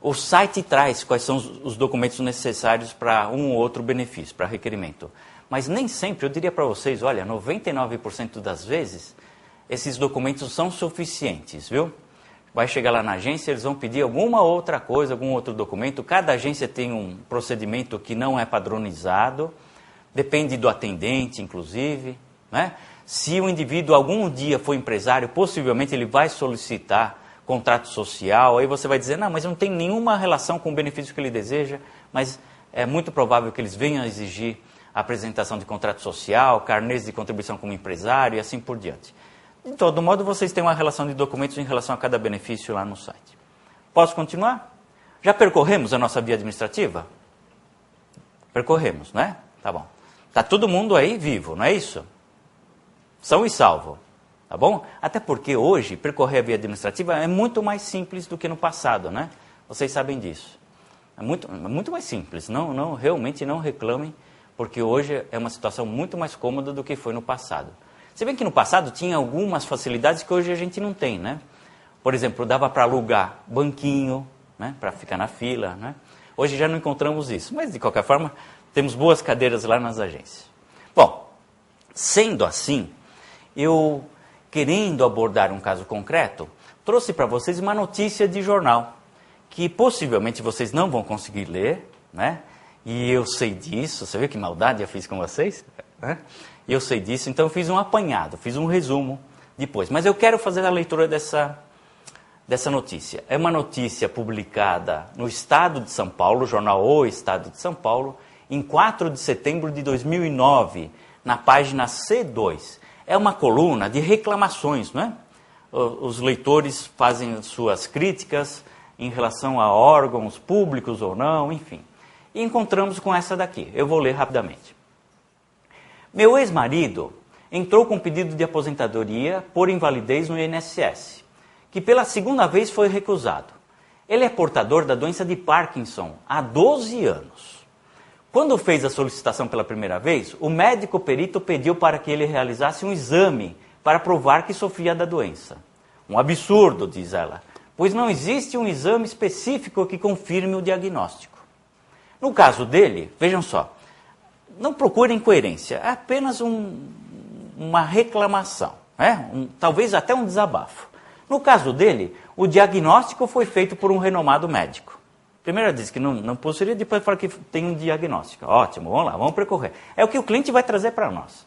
o site traz quais são os documentos necessários para um ou outro benefício, para requerimento. Mas nem sempre, eu diria para vocês, olha, 99% das vezes, esses documentos são suficientes, viu? Vai chegar lá na agência, eles vão pedir alguma outra coisa, algum outro documento. Cada agência tem um procedimento que não é padronizado, depende do atendente, inclusive, né? Se o indivíduo algum dia for empresário, possivelmente ele vai solicitar contrato social, aí você vai dizer, não, mas não tem nenhuma relação com o benefício que ele deseja, mas é muito provável que eles venham a exigir a apresentação de contrato social, carnês de contribuição como empresário e assim por diante. De todo modo, vocês têm uma relação de documentos em relação a cada benefício lá no site. Posso continuar? Já percorremos a nossa via administrativa? Percorremos, né? Tá bom. Tá todo mundo aí vivo, não é isso? São e salvo. Tá bom? Até porque hoje, percorrer a via administrativa é muito mais simples do que no passado, né? Vocês sabem disso. É muito mais simples. Realmente não reclamem, porque hoje é uma situação muito mais cômoda do que foi no passado. Se bem que no passado tinha algumas facilidades que hoje a gente não tem, né? Por exemplo, dava para alugar banquinho, né? Para ficar na fila, né? Hoje já não encontramos isso, mas de qualquer forma, temos boas cadeiras lá nas agências. Bom, sendo assim, eu, querendo abordar um caso concreto, trouxe para vocês uma notícia de jornal, que possivelmente vocês não vão conseguir ler, né? E eu sei disso, você viu que maldade eu fiz com vocês? Né? Eu sei disso, então eu fiz um apanhado, fiz um resumo depois. Mas eu quero fazer a leitura dessa notícia. É uma notícia publicada no Estado de São Paulo, jornal O Estado de São Paulo, em 4 de setembro de 2009, na página C2. É uma coluna de reclamações, não é? Os leitores fazem suas críticas em relação a órgãos públicos ou não, enfim. E encontramos com essa daqui. Eu vou ler rapidamente. Meu ex-marido entrou com pedido de aposentadoria por invalidez no INSS, que pela segunda vez foi recusado. Ele é portador da doença de Parkinson há 12 anos. Quando fez a solicitação pela primeira vez, o médico perito pediu para que ele realizasse um exame para provar que sofria da doença. Um absurdo, diz ela, pois não existe um exame específico que confirme o diagnóstico. No caso dele, vejam só, não procurem incoerência, é apenas uma reclamação, né? Talvez até um desabafo. No caso dele, o diagnóstico foi feito por um renomado médico. Primeiro ela diz que não possuiria, depois fala que tem um diagnóstico. Ótimo, vamos lá, vamos percorrer. É o que o cliente vai trazer para nós.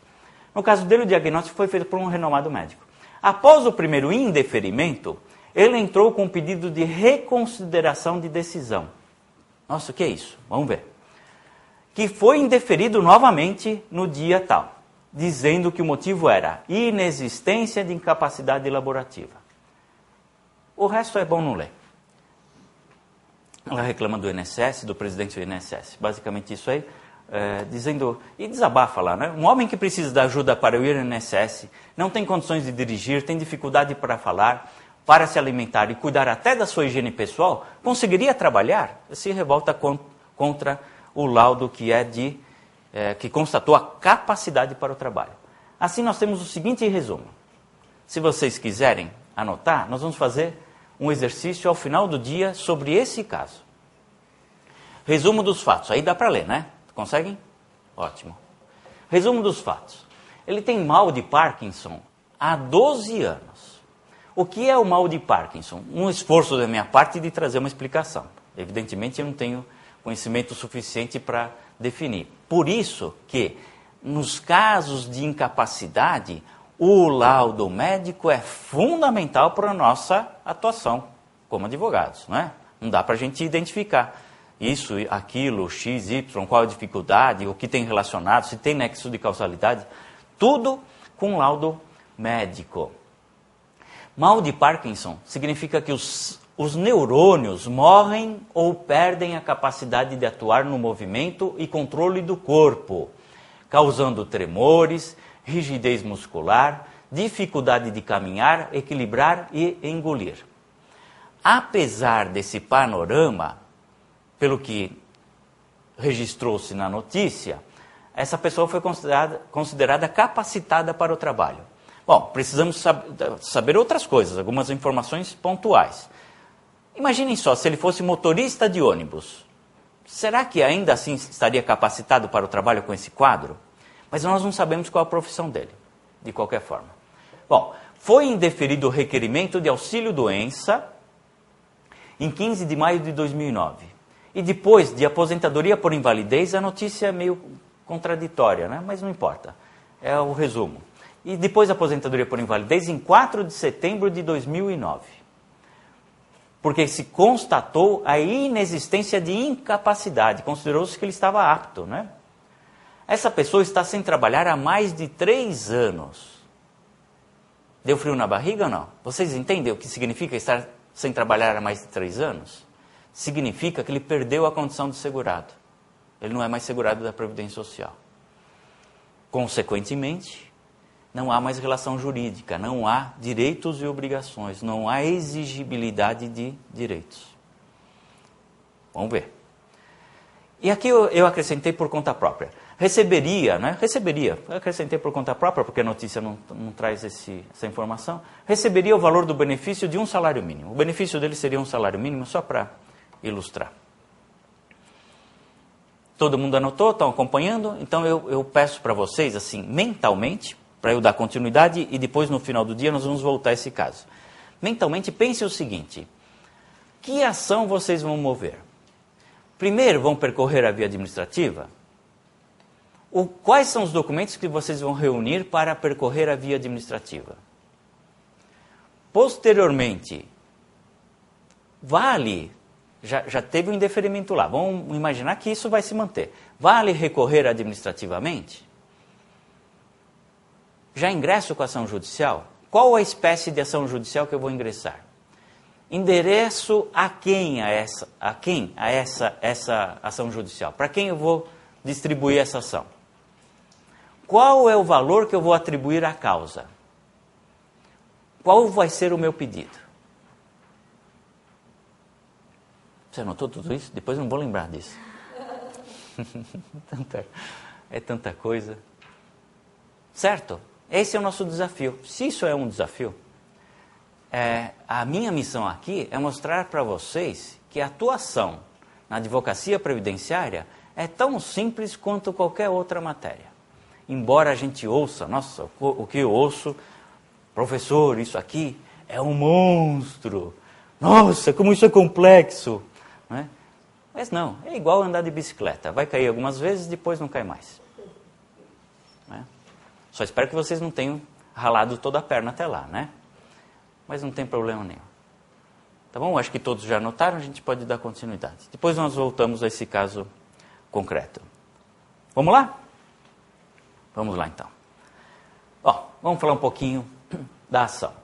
No caso dele, o diagnóstico foi feito por um renomado médico. Após o primeiro indeferimento, ele entrou com um pedido de reconsideração de decisão. Nossa, o que é isso? Vamos ver. Que foi indeferido novamente no dia tal, dizendo que o motivo era inexistência de incapacidade laborativa. O resto é bom não ler. Ela reclama do INSS, do presidente do INSS. Basicamente isso aí, dizendo, e desabafa lá, né? Um homem que precisa de ajuda para ir ao INSS, não tem condições de dirigir, tem dificuldade para falar, para se alimentar e cuidar até da sua higiene pessoal, conseguiria trabalhar? Se revolta contra o laudo que constatou a capacidade para o trabalho. Assim nós temos o seguinte resumo. Se vocês quiserem anotar, nós vamos fazer um exercício ao final do dia sobre esse caso. Resumo dos fatos. Aí dá para ler, né? Conseguem? Ótimo. Resumo dos fatos. Ele tem mal de Parkinson há 12 anos. O que é o mal de Parkinson? Um esforço da minha parte de trazer uma explicação. Evidentemente eu não tenho conhecimento suficiente para definir. Por isso que, nos casos de incapacidade, o laudo médico é fundamental para a nossa atuação como advogados, não é? Não dá para a gente identificar isso, aquilo, X, Y, qual a dificuldade, o que tem relacionado, se tem nexo de causalidade, tudo com laudo médico. Mal de Parkinson significa que os neurônios morrem ou perdem a capacidade de atuar no movimento e controle do corpo, causando tremores, rigidez muscular, dificuldade de caminhar, equilibrar e engolir. Apesar desse panorama, pelo que registrou-se na notícia, essa pessoa foi considerada capacitada para o trabalho. Bom, precisamos saber outras coisas, algumas informações pontuais. Imaginem só, se ele fosse motorista de ônibus, será que ainda assim estaria capacitado para o trabalho com esse quadro? Mas nós não sabemos qual a profissão dele, de qualquer forma. Bom, foi indeferido o requerimento de auxílio-doença em 15 de maio de 2009. E depois de aposentadoria por invalidez, a notícia é meio contraditória, né? Mas não importa, é o resumo. E depois da aposentadoria por invalidez, em 4 de setembro de 2009. Porque se constatou a inexistência de incapacidade, considerou-se que ele estava apto, né? Essa pessoa está sem trabalhar há mais de 3 anos. Deu frio na barriga ou não? Vocês entendem o que significa estar sem trabalhar há mais de 3 anos? Significa que ele perdeu a condição de segurado. Ele não é mais segurado da Previdência Social. Consequentemente, não há mais relação jurídica, não há direitos e obrigações, não há exigibilidade de direitos. Vamos ver. E aqui eu acrescentei por conta própria. Receberia, eu acrescentei por conta própria, porque a notícia não traz essa informação, receberia o valor do benefício de um salário mínimo. O benefício dele seria um salário mínimo, só para ilustrar. Todo mundo anotou? Estão acompanhando? Então eu peço para vocês, assim, mentalmente, para eu dar continuidade e depois no final do dia nós vamos voltar a esse caso. Mentalmente pense o seguinte, que ação vocês vão mover? Primeiro vão percorrer a via administrativa? Quais são os documentos que vocês vão reunir para percorrer a via administrativa? Posteriormente, vale, já teve um indeferimento lá, vamos imaginar que isso vai se manter. Vale recorrer administrativamente? Já ingresso com a ação judicial? Qual a espécie de ação judicial que eu vou ingressar? Endereço a quem essa ação judicial? Para quem eu vou distribuir essa ação? Qual é o valor que eu vou atribuir à causa? Qual vai ser o meu pedido? Você anotou tudo isso? Depois eu não vou lembrar disso. É tanta coisa. Certo? Esse é o nosso desafio. Se isso é um desafio, a minha missão aqui é mostrar para vocês que a atuação na advocacia previdenciária é tão simples quanto qualquer outra matéria. Embora a gente ouça, nossa, o que eu ouço, professor, isso aqui é um monstro. Nossa, como isso é complexo. Não é? Mas não, é igual andar de bicicleta. Vai cair algumas vezes, depois não cai mais. Não é? Só espero que vocês não tenham ralado toda a perna até lá, né? Mas não tem problema nenhum. Tá bom? Acho que todos já anotaram, a gente pode dar continuidade. Depois nós voltamos a esse caso concreto. Vamos lá? Vamos lá, então. Bom, vamos falar um pouquinho da ação.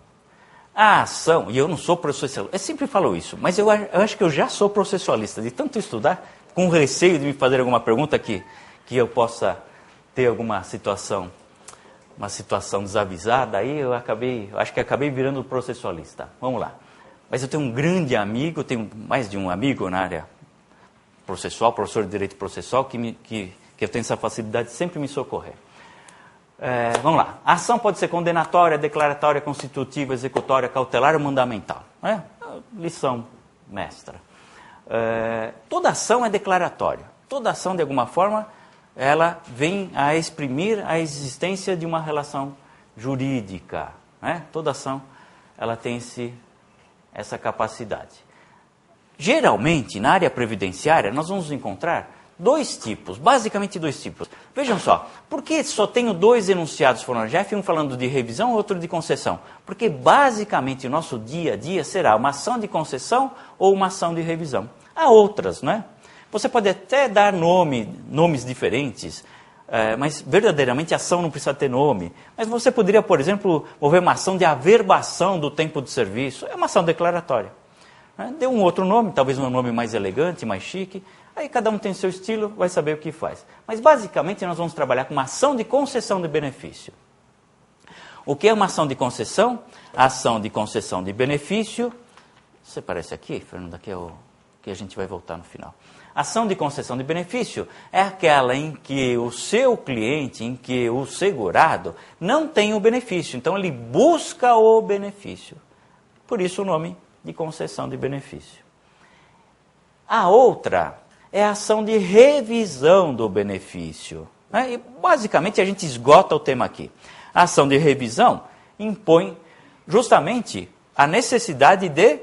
A ação, e eu não sou processualista, eu sempre falo isso, mas eu acho que eu já sou processualista, de tanto estudar, com receio de me fazer alguma pergunta que eu possa ter alguma situação, uma situação desavisada, aí acho que acabei virando processualista. Vamos lá. Mas eu tenho um grande amigo, tenho mais de um amigo na área processual, professor de direito processual, que eu tenho essa facilidade de sempre me socorrer. Vamos lá. A ação pode ser condenatória, declaratória, constitutiva, executória, cautelar ou mandamental. Lição mestra. Toda ação é declaratória. Toda ação, de alguma forma, ela vem a exprimir a existência de uma relação jurídica. Toda ação ela tem essa capacidade. Geralmente, na área previdenciária, nós vamos encontrar dois tipos, basicamente dois tipos. Vejam só, por que só tenho dois enunciados FONAGEF, um falando de revisão e outro de concessão? Porque basicamente o nosso dia a dia será uma ação de concessão ou uma ação de revisão. Há outras, não é? Você pode até dar nomes diferentes, mas verdadeiramente a ação não precisa ter nome. Mas você poderia, por exemplo, mover uma ação de averbação do tempo de serviço. É uma ação declaratória. Dê um outro nome, talvez um nome mais elegante, mais chique. Aí cada um tem seu estilo, vai saber o que faz. Mas basicamente nós vamos trabalhar com uma ação de concessão de benefício. O que é uma ação de concessão? A ação de concessão de benefício. Você aparece aqui, Fernando, aqui é o que a gente vai voltar no final. Ação de concessão de benefício é aquela em que o seu cliente, em que o segurado, não tem o benefício. Então ele busca o benefício. Por isso o nome de concessão de benefício. A outra é a ação de revisão do benefício. E basicamente a gente esgota o tema aqui. A ação de revisão impõe justamente a necessidade de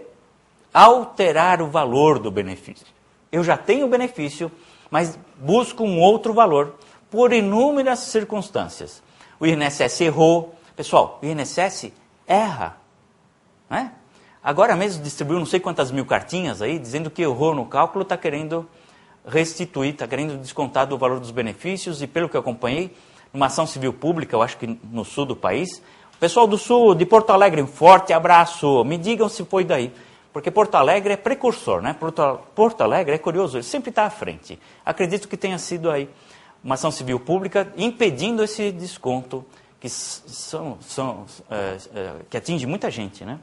alterar o valor do benefício. Eu já tenho o benefício, mas busco um outro valor por inúmeras circunstâncias. O INSS errou. Pessoal, o INSS erra. Não é? Agora mesmo distribuiu não sei quantas mil cartinhas aí, dizendo que errou no cálculo, está querendo restituir, está querendo descontar do valor dos benefícios, e pelo que eu acompanhei, numa ação civil pública, eu acho que no sul do país, o pessoal do sul, de Porto Alegre, um forte abraço, me digam se foi daí, porque Porto Alegre é precursor, né? Porto Alegre é curioso, ele sempre está à frente. Acredito que tenha sido aí uma ação civil pública impedindo esse desconto, que atinge muita gente, né?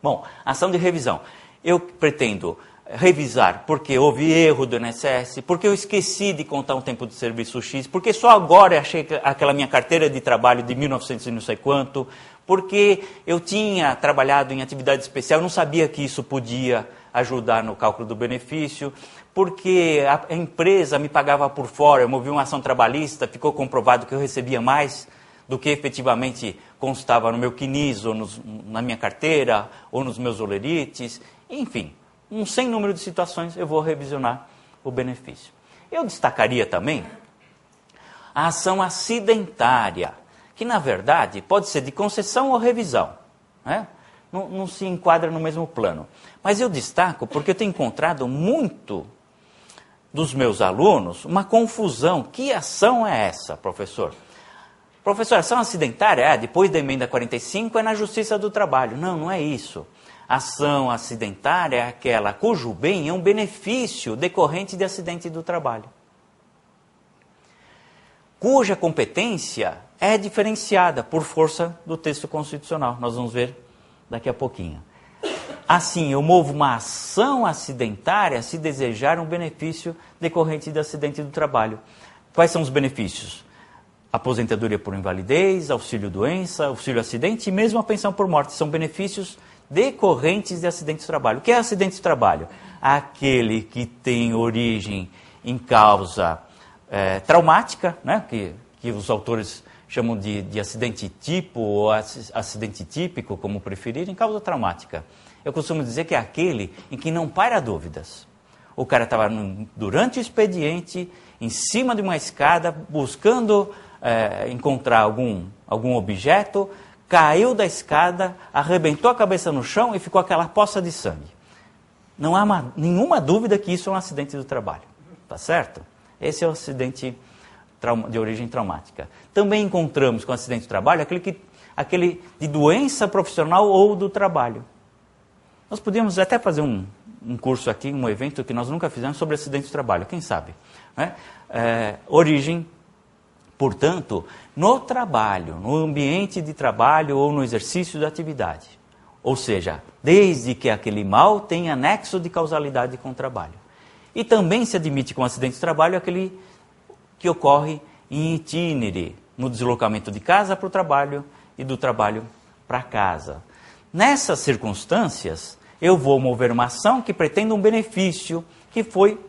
Bom, ação de revisão. Eu pretendo revisar porque houve erro do INSS, porque eu esqueci de contar um tempo de serviço X, porque só agora eu achei aquela minha carteira de trabalho de 1900 e não sei quanto, porque eu tinha trabalhado em atividade especial, não sabia que isso podia ajudar no cálculo do benefício, porque a empresa me pagava por fora, eu movi uma ação trabalhista, ficou comprovado que eu recebia mais do que efetivamente constava no meu CNIS, ou na minha carteira, ou nos meus olerites, enfim, um sem número de situações eu vou revisionar o benefício. Eu destacaria também a ação acidentária, que na verdade pode ser de concessão ou revisão, né? Não se enquadra no mesmo plano. Mas eu destaco porque eu tenho encontrado muito dos meus alunos uma confusão. Que ação é essa, professor? Professor, ação acidentária, depois da emenda 45, é na Justiça do Trabalho. Não, não é isso. Ação acidentária é aquela cujo bem é um benefício decorrente de acidente do trabalho, cuja competência é diferenciada por força do texto constitucional. Nós vamos ver daqui a pouquinho. Assim, eu movo uma ação acidentária se desejar um benefício decorrente de acidente do trabalho. Quais são os benefícios? Aposentadoria por invalidez, auxílio-doença, auxílio-acidente e mesmo a pensão por morte. São benefícios decorrentes de acidente de trabalho. O que é acidente de trabalho? Aquele que tem origem em causa traumática, né? que os autores chamam de acidente tipo ou acidente típico, como preferirem, causa traumática. Eu costumo dizer que é aquele em que não paira dúvidas. O cara estava durante o expediente, em cima de uma escada, buscando encontrar algum objeto, caiu da escada, arrebentou a cabeça no chão e ficou aquela poça de sangue. Não há nenhuma dúvida que isso é um acidente do trabalho. Tá certo? Esse é o acidente de origem traumática. Também encontramos com acidente do trabalho aquele de doença profissional ou do trabalho. Nós podíamos até fazer um curso aqui, um evento que nós nunca fizemos sobre acidente de trabalho, quem sabe? Né? Origem, portanto, no trabalho, no ambiente de trabalho ou no exercício da atividade. Ou seja, desde que aquele mal tenha nexo de causalidade com o trabalho. E também se admite com acidente de trabalho aquele que ocorre em itinere, no deslocamento de casa para o trabalho e do trabalho para casa. Nessas circunstâncias, eu vou mover uma ação que pretenda um benefício que foi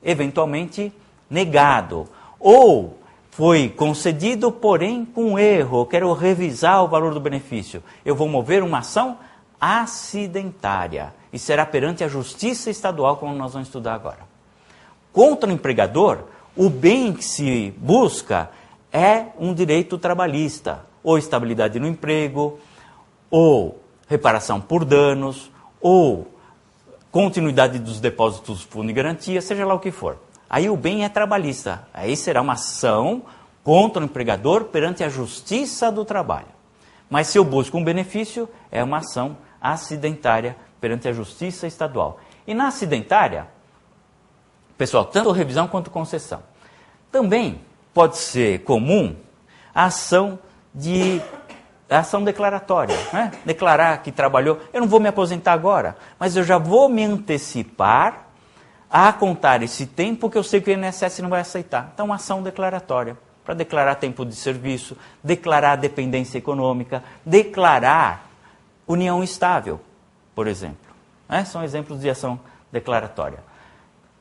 eventualmente negado ou foi concedido, porém com erro. Eu quero revisar o valor do benefício. Eu vou mover uma ação acidentária. e será perante a justiça estadual, como nós vamos estudar agora. Contra o empregador, o bem que se busca é um direito trabalhista, ou estabilidade no emprego, ou reparação por danos, ou continuidade dos depósitos do fundo de garantia, seja lá o que for. Aí o bem é trabalhista, aí será uma ação contra o empregador perante a justiça do trabalho. Mas se eu busco um benefício, é uma ação acidentária perante a justiça estadual. E na acidentária, pessoal, tanto revisão quanto concessão. Também pode ser comum a ação declaratória, né? Declarar que trabalhou, eu não vou me aposentar agora, mas eu já vou me antecipar a contar esse tempo que eu sei que o INSS não vai aceitar. Então, uma ação declaratória, para declarar tempo de serviço, declarar dependência econômica, declarar união estável, por exemplo. Né? São exemplos de ação declaratória.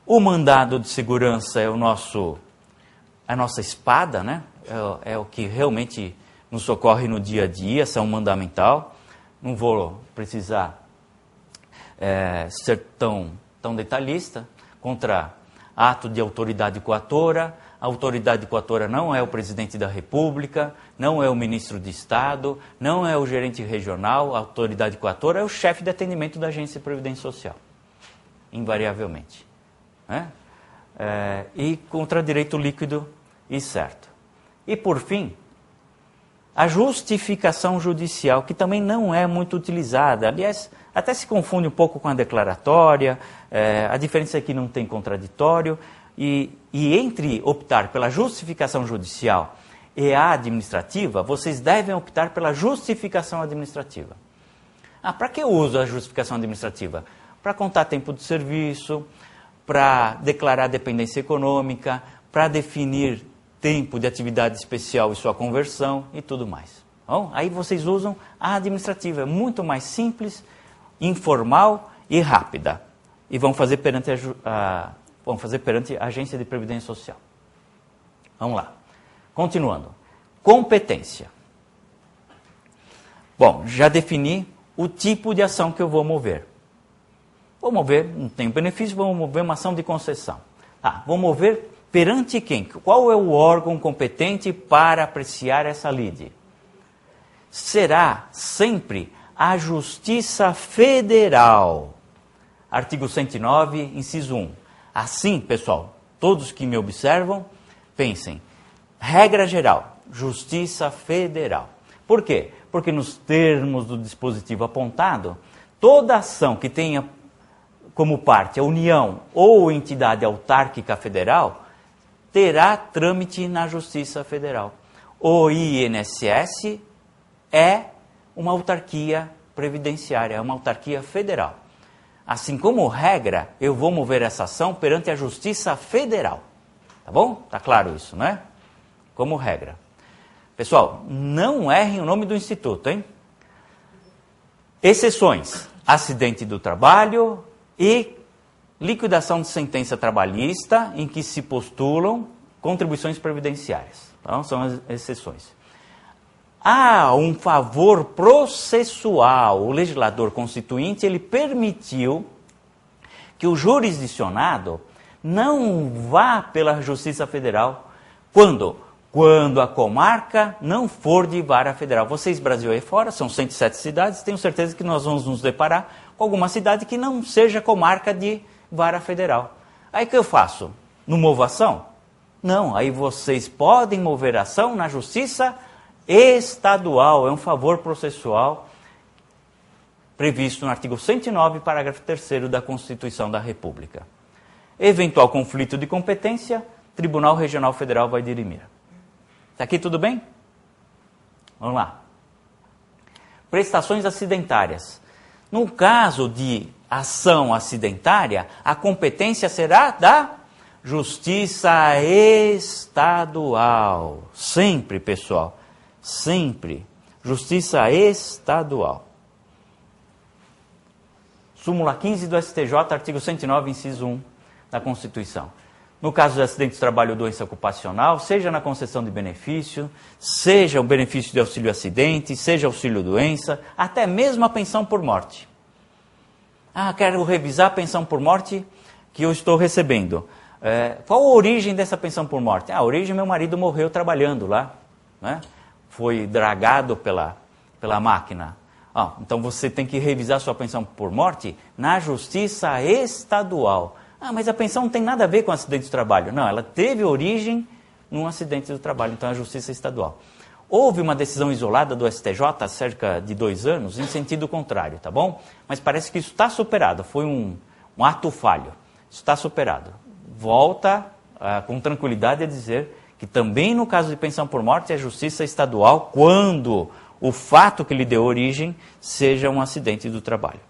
O mandado de segurança é a nossa espada, né? É o que realmente nos socorre no dia a dia, ação mandamental. Não vou precisar ser tão detalhista. Contra ato de autoridade coatora. A autoridade coatora não é o presidente da República, não é o ministro de Estado, não é o gerente regional. A autoridade coatora é o chefe de atendimento da Agência de Previdência Social, invariavelmente. Né? E contra direito líquido e certo. E, por fim, a justificação judicial, que também não é muito utilizada. Aliás, até se confunde um pouco com a declaratória, a diferença é que não tem contraditório, e entre optar pela justificação judicial e a administrativa, vocês devem optar pela justificação administrativa. Para que eu uso a justificação administrativa? Para contar tempo de serviço, para declarar dependência econômica, para definir tempo de atividade especial e sua conversão e tudo mais. Bom, aí vocês usam a administrativa, é muito mais simples, informal e rápida. E vão fazer perante a Agência de Previdência Social. Vamos lá. Continuando. Competência. Bom, já defini o tipo de ação que eu vou mover. Vou mover, não tenho benefício, vou mover uma ação de concessão. Vou mover perante quem? Qual é o órgão competente para apreciar essa lide? Será sempre a Justiça Federal. Artigo 109, inciso 1. Assim, pessoal, todos que me observam, pensem. Regra geral, Justiça Federal. Por quê? Porque nos termos do dispositivo apontado, toda ação que tenha como parte a União ou entidade autárquica federal terá trâmite na Justiça Federal. O INSS é uma autarquia previdenciária, é uma autarquia federal. Assim como regra, eu vou mover essa ação perante a Justiça Federal. Tá bom? Tá claro isso, né? Como regra. Pessoal, não errem o nome do instituto, hein? Exceções: acidente do trabalho e liquidação de sentença trabalhista em que se postulam contribuições previdenciárias. Então, são as exceções. Há um favor processual. O legislador constituinte ele permitiu que o jurisdicionado não vá pela Justiça Federal. Quando? Quando a comarca não for de vara federal. Vocês, Brasil aí fora, são 107 cidades, tenho certeza que nós vamos nos deparar com alguma cidade que não seja comarca de vara federal. Aí o que eu faço? Não movo ação? Não, aí vocês podem mover ação na Justiça Estadual. É um favor processual previsto no artigo 109, parágrafo 3º da Constituição da República. Eventual conflito de competência, Tribunal Regional Federal vai dirimir. Está aqui tudo bem? Vamos lá. Prestações acidentárias. No caso de ação acidentária, a competência será da Justiça Estadual. Sempre, pessoal. Sempre. Justiça Estadual. Súmula 15 do STJ, artigo 109, inciso 1 da Constituição. No caso de acidente de trabalho ou doença ocupacional, seja na concessão de benefício, seja o benefício de auxílio-acidente, seja auxílio-doença, até mesmo a pensão por morte. Quero revisar a pensão por morte que eu estou recebendo. Qual a origem dessa pensão por morte? A origem, meu marido morreu trabalhando lá, né? Foi dragado pela máquina. Então você tem que revisar sua pensão por morte na justiça estadual. Mas a pensão não tem nada a ver com acidente de trabalho. Não, ela teve origem num acidente do trabalho, então é a justiça estadual. Houve uma decisão isolada do STJ há cerca de 2 anos em sentido contrário, tá bom? Mas parece que isso está superado, foi um ato falho. Isso está superado. Volta com tranquilidade a dizer que também no caso de pensão por morte é justiça estadual quando o fato que lhe deu origem seja um acidente do trabalho.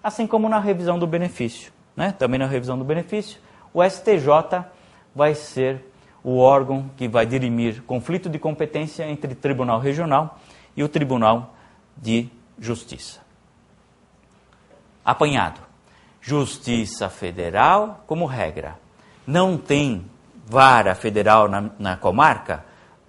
Assim como na revisão do benefício, né? Também na revisão do benefício, o STJ vai ser o órgão que vai dirimir conflito de competência entre o Tribunal Regional e o Tribunal de Justiça. Apanhado. Justiça Federal como regra. Não tem vara federal na comarca?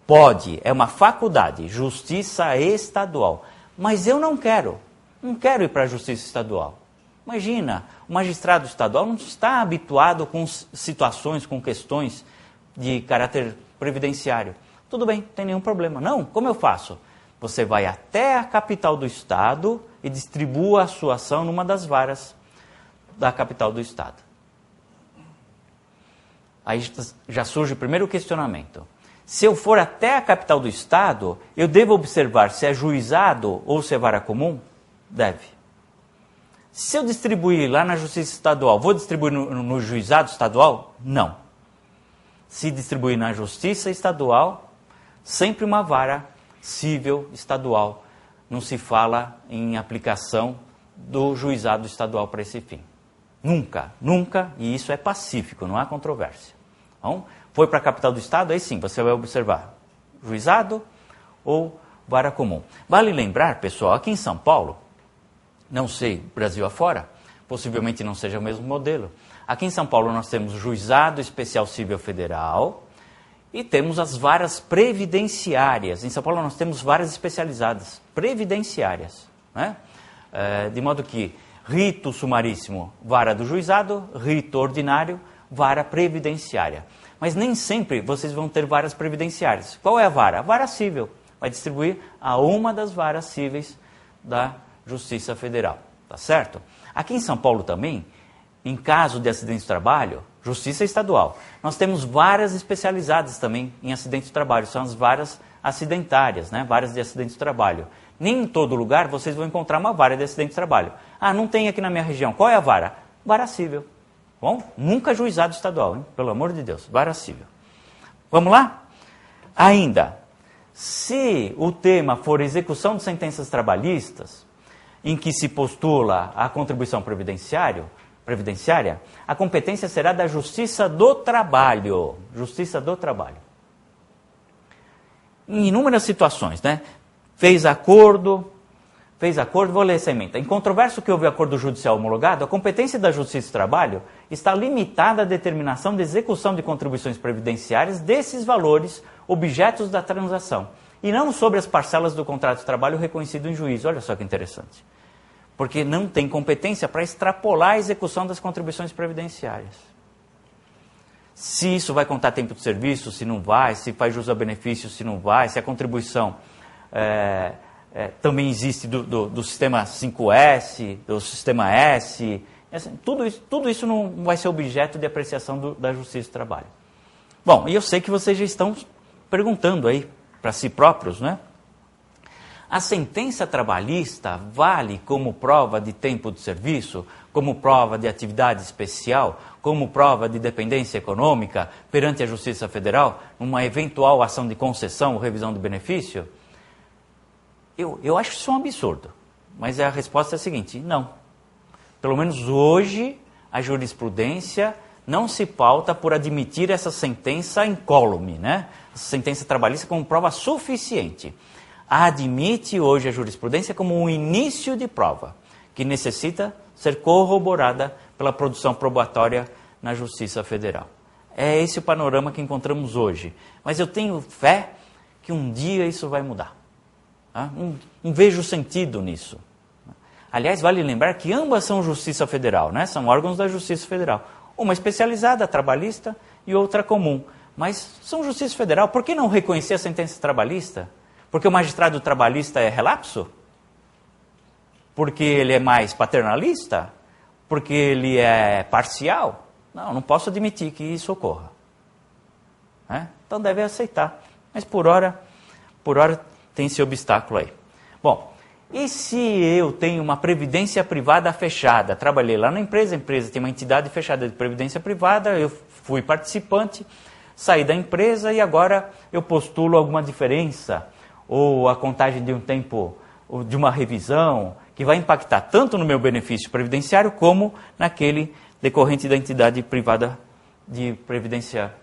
Pode, é uma faculdade. Justiça estadual. Mas eu não quero ir para a Justiça Estadual. Imagina, o magistrado estadual não está habituado com situações, com questões de caráter previdenciário. Tudo bem, não tem nenhum problema. Não, como eu faço? Você vai até a capital do estado e distribua a sua ação numa das varas da capital do estado. Aí já surge o primeiro questionamento. Se eu for até a capital do estado, eu devo observar se é juizado ou se é vara comum? Deve. Se eu distribuir lá na justiça estadual, vou distribuir no juizado estadual? Não. Se distribuir na justiça estadual, sempre uma vara cível estadual. Não se fala em aplicação do juizado estadual para esse fim. Nunca, nunca, e isso é pacífico, não há controvérsia. Então, foi para a capital do estado, aí sim, você vai observar juizado ou vara comum. Vale lembrar, pessoal, aqui em São Paulo, não sei, Brasil afora, possivelmente não seja o mesmo modelo. Aqui em São Paulo nós temos o Juizado Especial Cível Federal e temos as varas previdenciárias. Em São Paulo nós temos varas especializadas, previdenciárias, né? De modo que rito sumaríssimo, vara do juizado, rito ordinário, vara previdenciária. Mas nem sempre vocês vão ter varas previdenciárias. Qual é a vara? A vara cível. Vai distribuir a uma das varas cíveis da Justiça Federal, tá certo? Aqui em São Paulo também, em caso de acidente de trabalho, Justiça Estadual. Nós temos varas especializadas também em acidente de trabalho, são as varas acidentárias, né? Varas de acidente de trabalho. Nem em todo lugar vocês vão encontrar uma vara de acidente de trabalho. Não tem aqui na minha região. Qual é a vara? Vara cível. Bom, nunca juizado estadual, hein? Pelo amor de Deus, vara cível. Vamos lá? Ainda, se o tema for execução de sentenças trabalhistas, em que se postula a contribuição previdenciária, a competência será da Justiça do Trabalho. Justiça do Trabalho. Em inúmeras situações, né? Fez acordo, vou ler essa emenda. Em controvérsia que houve acordo judicial homologado, a competência da Justiça do Trabalho está limitada à determinação de execução de contribuições previdenciárias desses valores objetos da transação, e não sobre as parcelas do contrato de trabalho reconhecido em juízo. Olha só que interessante. Porque não tem competência para extrapolar a execução das contribuições previdenciárias. Se isso vai contar tempo de serviço, se não vai, se faz jus a benefício, se não vai, se a contribuição também existe do sistema 5S, do sistema S, assim, tudo isso não vai ser objeto de apreciação da Justiça do Trabalho. Bom, e eu sei que vocês já estão perguntando aí para si próprios, né? A sentença trabalhista vale como prova de tempo de serviço, como prova de atividade especial, como prova de dependência econômica perante a Justiça Federal, numa eventual ação de concessão ou revisão do benefício? Eu acho isso um absurdo, mas a resposta é a seguinte: não. Pelo menos hoje, a jurisprudência não se pauta por admitir essa sentença incólume, né? Essa sentença trabalhista como prova suficiente. Admite hoje a jurisprudência como um início de prova, que necessita ser corroborada pela produção probatória na Justiça Federal. É esse o panorama que encontramos hoje. Mas eu tenho fé que um dia isso vai mudar. Não vejo sentido nisso. Aliás, vale lembrar que ambas são Justiça Federal, né? São órgãos da Justiça Federal. Uma especializada, trabalhista, e outra comum. Mas são Justiça Federal. Por que não reconhecer a sentença trabalhista? Porque o magistrado trabalhista é relapso? Porque ele é mais paternalista? Porque ele é parcial? Não posso admitir que isso ocorra. Né? Então deve aceitar. Mas por hora tem esse obstáculo aí. Bom, e se eu tenho uma previdência privada fechada? Trabalhei lá na empresa, a empresa tem uma entidade fechada de previdência privada, eu fui participante, saí da empresa e agora eu postulo alguma diferença, ou a contagem de um tempo, ou de uma revisão, que vai impactar tanto no meu benefício previdenciário como naquele decorrente da entidade privada de previdência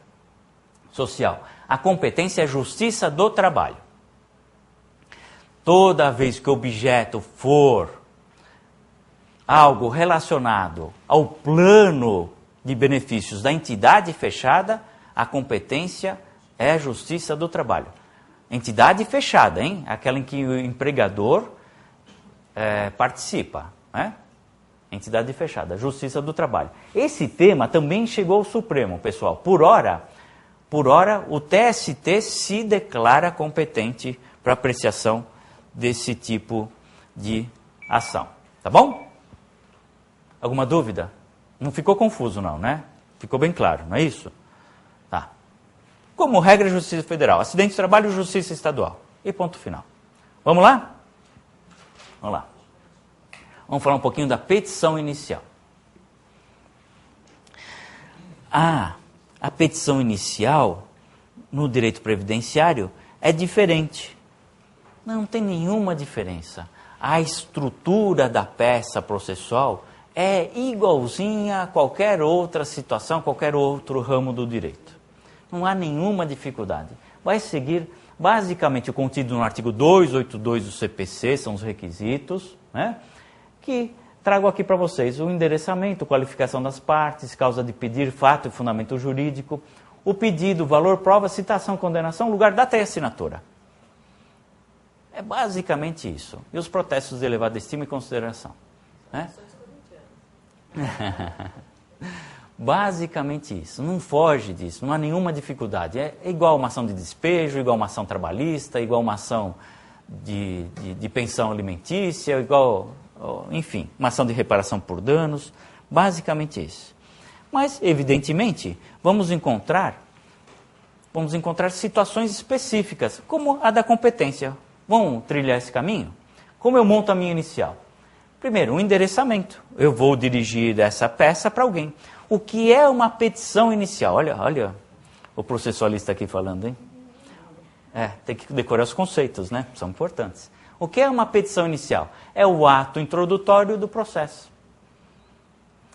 social. A competência é a Justiça do Trabalho. Toda vez que o objeto for algo relacionado ao plano de benefícios da entidade fechada, a competência é a Justiça do Trabalho. Entidade fechada, hein? Aquela em que o empregador participa, né? Entidade fechada, Justiça do Trabalho. Esse tema também chegou ao Supremo, pessoal. Por hora, o TST se declara competente para apreciação desse tipo de ação. Tá bom? Alguma dúvida? Não ficou confuso não, né? Ficou bem claro, não é isso? Tá. Como regra, Justiça Federal. Acidente de trabalho, Justiça Estadual. E ponto final. Vamos lá? Vamos lá. Vamos falar um pouquinho da petição inicial. A petição inicial, no direito previdenciário, é diferente. Não tem nenhuma diferença. A estrutura da peça processual é igualzinha a qualquer outra situação, qualquer outro ramo do direito. Não há nenhuma dificuldade. Vai seguir basicamente o contido no artigo 282 do CPC, são os requisitos, né? Que trago aqui para vocês o endereçamento, qualificação das partes, causa de pedir, fato e fundamento jurídico, o pedido, valor, prova, citação, condenação, lugar, data e assinatura. É basicamente isso. E os protestos de elevada estima e consideração. Né? Basicamente isso. Não foge disso, não há nenhuma dificuldade. É igual uma ação de despejo, igual uma ação trabalhista, igual uma ação de pensão alimentícia, igual, enfim, uma ação de reparação por danos. Basicamente isso. Mas, evidentemente, vamos encontrar situações específicas, como a da competência. Vamos trilhar esse caminho? Como eu monto a minha inicial? Primeiro, um endereçamento. Eu vou dirigir essa peça para alguém. O que é uma petição inicial? Olha o processualista aqui falando, hein? Tem que decorar os conceitos, né? São importantes. O que é uma petição inicial? É o ato introdutório do processo.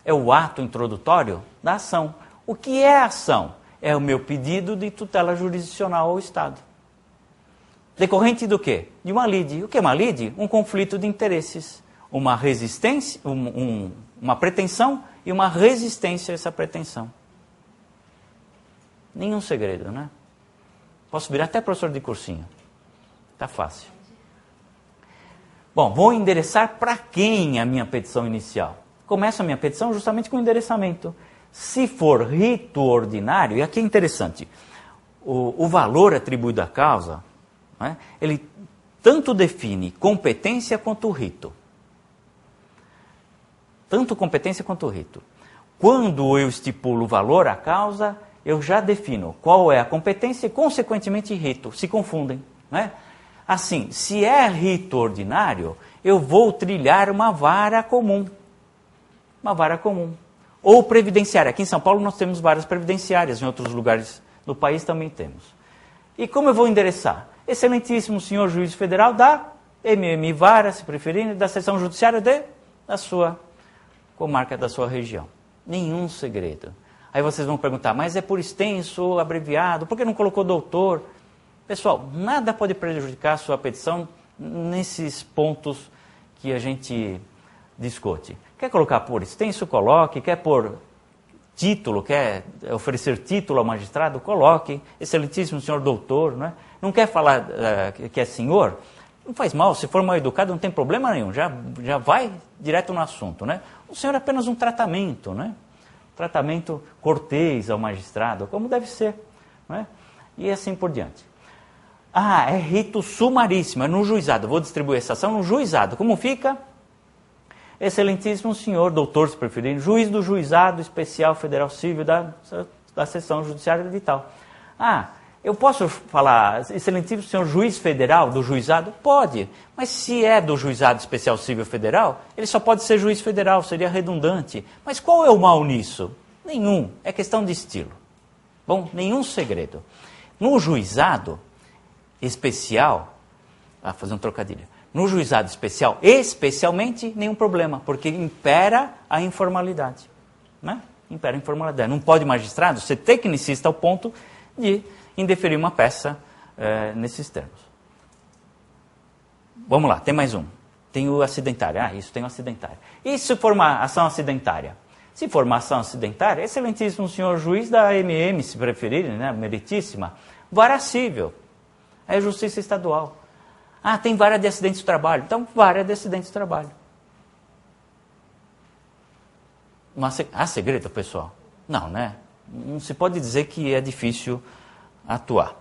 É o ato introdutório da ação. O que é a ação? É o meu pedido de tutela jurisdicional ao Estado. Decorrente do quê? De uma lide. O que é uma lide? Um conflito de interesses. Uma resistência, uma pretensão e uma resistência a essa pretensão. Nenhum segredo, né? Posso virar até professor de cursinho. Tá fácil. Bom, vou endereçar para quem a minha petição inicial? Começo a minha petição justamente com o endereçamento. Se for rito ordinário, e aqui é interessante, o valor atribuído à causa, né, ele tanto define competência quanto rito. Tanto competência quanto rito. Quando eu estipulo o valor à causa, eu já defino qual é a competência e, consequentemente, rito. Se confundem, né? Assim, se é rito ordinário, eu vou trilhar uma vara comum. Uma vara comum. Ou previdenciária. Aqui em São Paulo nós temos varas previdenciárias, em outros lugares do país também temos. E como eu vou endereçar? Excelentíssimo senhor juiz federal da MM Vara, se preferirem, da seção judiciária da sua comarca, da sua região. Nenhum segredo. Aí vocês vão perguntar, mas é por extenso, abreviado, por que não colocou doutor? Pessoal, nada pode prejudicar a sua petição nesses pontos que a gente discute. Quer colocar por extenso, coloque. Quer pôr título, quer oferecer título ao magistrado, coloque. Excelentíssimo senhor doutor, não é? Não quer falar que é senhor? Não faz mal, se for mal educado não tem problema nenhum, já vai direto no assunto, né? O senhor é apenas um tratamento, né? Tratamento cortês ao magistrado, como deve ser, né? E assim por diante. Ah, é rito sumaríssimo, é no juizado. Vou distribuir essa ação no juizado. Como fica? Excelentíssimo senhor, doutor, se preferir, juiz do Juizado Especial Federal Civil da Seção Judiciária de tal. Ah, eu posso falar, excelentíssimo senhor juiz federal do juizado? Pode, mas se é do Juizado Especial Civil Federal, ele só pode ser juiz federal, seria redundante. Mas qual é o mal nisso? Nenhum, é questão de estilo. Bom, nenhum segredo. No juizado especial, fazer um trocadilho, no juizado especial, especialmente, nenhum problema, porque impera a informalidade, né? Impera a informalidade. Não pode magistrado ser tecnicista ao ponto de indeferir uma peça nesses termos. Vamos lá, tem mais um. Tem o acidentário. Tem o acidentário. E se for uma ação acidentária? Se for uma ação acidentária, excelentíssimo senhor juiz da AMM, se preferirem, né, meritíssima, vara cível. É justiça estadual. Tem vara de acidentes de trabalho. Então, vara de acidentes de trabalho. Há segredo, pessoal? Não, né? Não se pode dizer que é difícil atuar.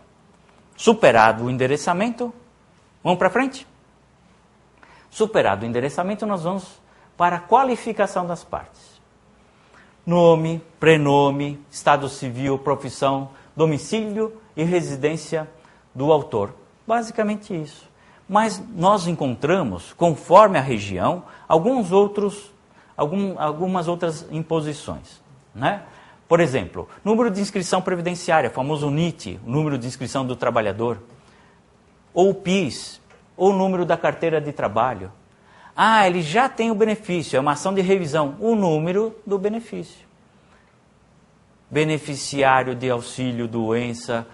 Superado o endereçamento, vamos para frente? Superado o endereçamento, nós vamos para a qualificação das partes. Nome, prenome, estado civil, profissão, domicílio e residência do autor. Basicamente isso. Mas nós encontramos, conforme a região, algumas outras imposições, né? Por exemplo, número de inscrição previdenciária, famoso NIT, número de inscrição do trabalhador, ou PIS, ou número da carteira de trabalho. Ele já tem o benefício, é uma ação de revisão, o número do benefício. Beneficiário de auxílio, doença,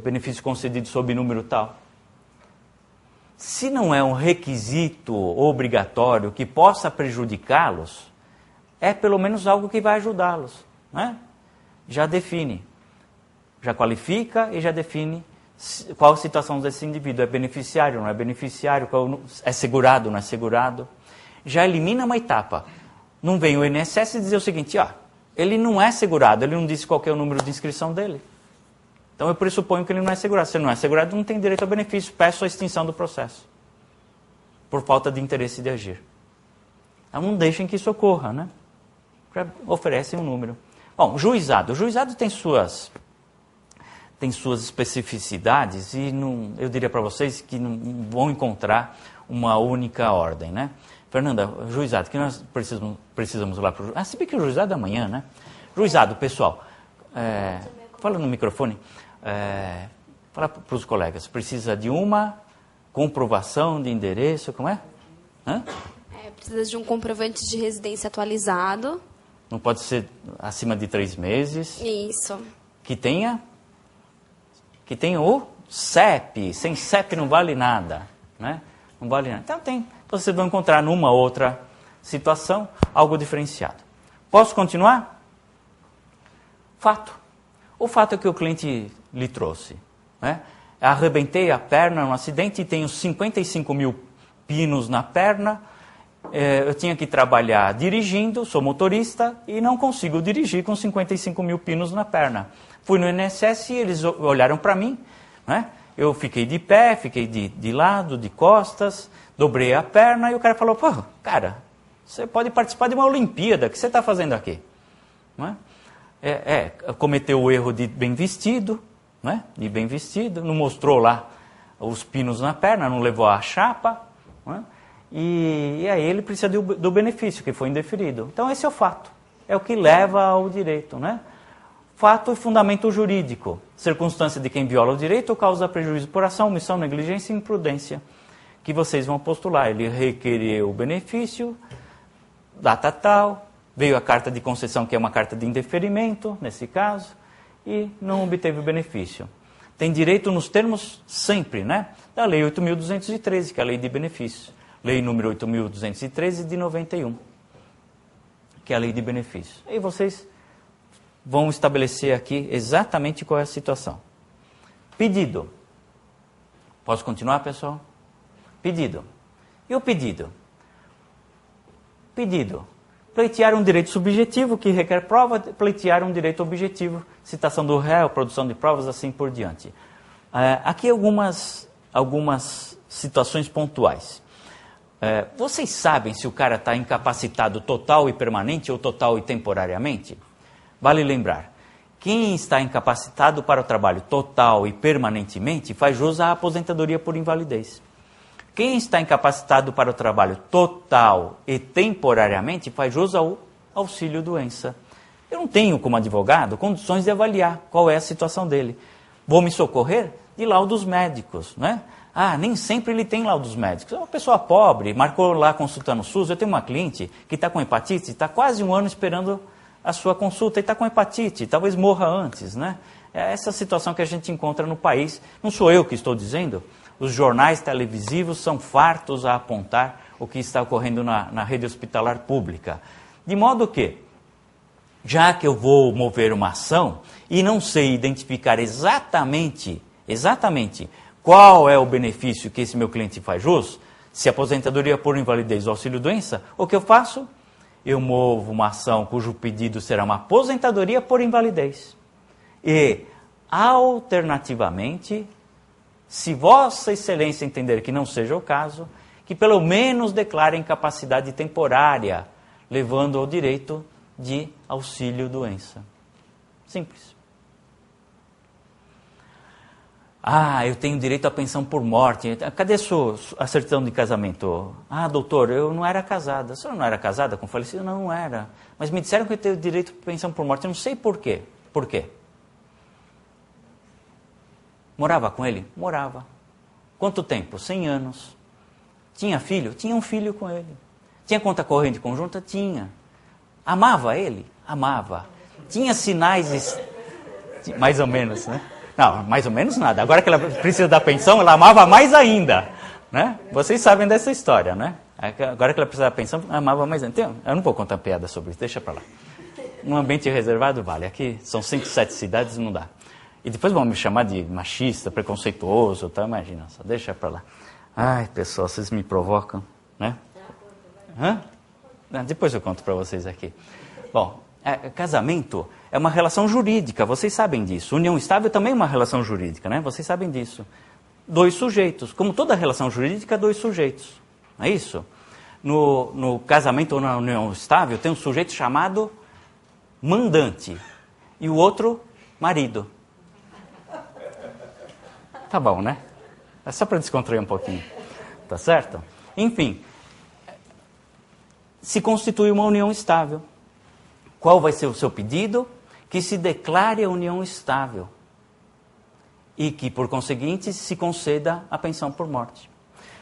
benefício concedido sob número tal. Se não é um requisito obrigatório que possa prejudicá-los, é pelo menos algo que vai ajudá-los, né? Já define, já qualifica e já define qual a situação desse indivíduo. É beneficiário, não é beneficiário, é segurado, não é segurado. Já elimina uma etapa. Não vem o INSS dizer o seguinte, ele não é segurado, ele não disse qual é o número de inscrição dele. Então eu pressuponho que ele não é segurado. Se ele não é segurado, não tem direito ao benefício. Peço a extinção do processo. Por falta de interesse de agir. Então não deixem que isso ocorra, né? Já oferecem um número. Bom, juizado. O juizado tem suas especificidades e eu diria para vocês que não vão encontrar uma única ordem, né? Fernanda, juizado, que nós precisamos lá para o... se bem que o juizado é amanhã, né? Juizado, pessoal. Fala no microfone. Fala para os colegas. Precisa de uma comprovação de endereço, como é? Precisa de um comprovante de residência atualizado. Não pode ser acima de 3 meses. Isso. Que tenha o CEP. Sem CEP não vale nada, né? Não vale nada. Então vocês vão encontrar numa outra situação algo diferenciado. Posso continuar? Fato. O fato é que o cliente lhe trouxe, né? Arrebentei a perna num acidente e tenho 55 mil pinos na perna. Eu tinha que trabalhar dirigindo, sou motorista e não consigo dirigir com 55 mil pinos na perna. Fui no INSS e eles olharam para mim, né? Eu fiquei de pé, fiquei de lado, de costas, dobrei a perna e o cara falou, cara, você pode participar de uma Olimpíada, o que você está fazendo aqui? Não é? Cometeu o erro de bem vestido, né? De bem vestido, não mostrou lá os pinos na perna, não levou a chapa, né? E aí ele precisa do benefício, que foi indeferido. Então esse é o fato, é o que leva ao direito, né? Fato e fundamento jurídico, circunstância de quem viola o direito ou causa prejuízo por ação, omissão, negligência e imprudência, que vocês vão postular. Ele requereu o benefício, data tal, veio a carta de concessão, que é uma carta de indeferimento, nesse caso, e não obteve o benefício. Tem direito nos termos sempre, né? Da Lei 8.213, que é a Lei de Benefícios. Lei número 8.213 de 91, que é a Lei de Benefícios. E vocês vão estabelecer aqui exatamente qual é a situação. Pedido. Posso continuar, pessoal? Pedido. E o pedido? Pedido. Pleitear um direito subjetivo que requer prova, pleitear um direito objetivo, citação do réu, produção de provas, assim por diante. Aqui algumas situações pontuais. Vocês sabem se o cara está incapacitado total e permanente ou total e temporariamente? Vale lembrar, quem está incapacitado para o trabalho total e permanentemente faz jus à aposentadoria por invalidez. Quem está incapacitado para o trabalho total e temporariamente faz jus ao auxílio-doença. Eu não tenho, como advogado, condições de avaliar qual é a situação dele. Vou me socorrer de laudos médicos, né? Nem sempre ele tem laudos médicos. É uma pessoa pobre, marcou lá consultando o SUS. Eu tenho uma cliente que está com hepatite, está quase um ano esperando a sua consulta e está com hepatite, talvez morra antes, né? É essa situação que a gente encontra no país. Não sou eu que estou dizendo. Os jornais televisivos são fartos a apontar o que está ocorrendo na rede hospitalar pública. De modo que, já que eu vou mover uma ação e não sei identificar exatamente qual é o benefício que esse meu cliente faz jus, se aposentadoria por invalidez ou auxílio-doença, o que eu faço? Eu movo uma ação cujo pedido será uma aposentadoria por invalidez. E, alternativamente, se Vossa Excelência entender que não seja o caso, que pelo menos declare incapacidade temporária, levando ao direito de auxílio-doença. Simples. Eu tenho direito à pensão por morte. Cadê a certidão de casamento? Doutor, eu não era casada. A senhora não era casada com o falecido? Não era. Mas me disseram que eu tenho direito à pensão por morte. Eu não sei por quê. Por quê? Morava com ele? Morava. Quanto tempo? 100 anos. Tinha filho? Tinha um filho com ele. Tinha conta corrente conjunta? Tinha. Amava ele? Amava. Tinha sinais... Mais ou menos, né? Não, mais ou menos nada. Agora que ela precisa da pensão, ela amava mais ainda. Né? Vocês sabem dessa história, né? Agora que ela precisa da pensão, amava mais ainda. Eu não vou contar piada sobre isso, deixa pra lá. Um ambiente reservado vale. Aqui são 5, 7 cidades, não dá. E depois vão me chamar de machista, preconceituoso, tá? Imagina só, deixa pra lá. Ai, pessoal, vocês me provocam, né? Depois eu conto para vocês aqui. Bom, casamento é uma relação jurídica, vocês sabem disso. União estável também é uma relação jurídica, né? Vocês sabem disso. 2 sujeitos, como toda relação jurídica, 2 sujeitos. Não é isso? No casamento ou na união estável, tem um sujeito chamado mandante e o outro marido. Tá bom, né? É só para descontrair um pouquinho. Tá certo? Enfim, se constitui uma união estável. Qual vai ser o seu pedido? Que se declare a união estável. E que, por conseguinte, se conceda a pensão por morte.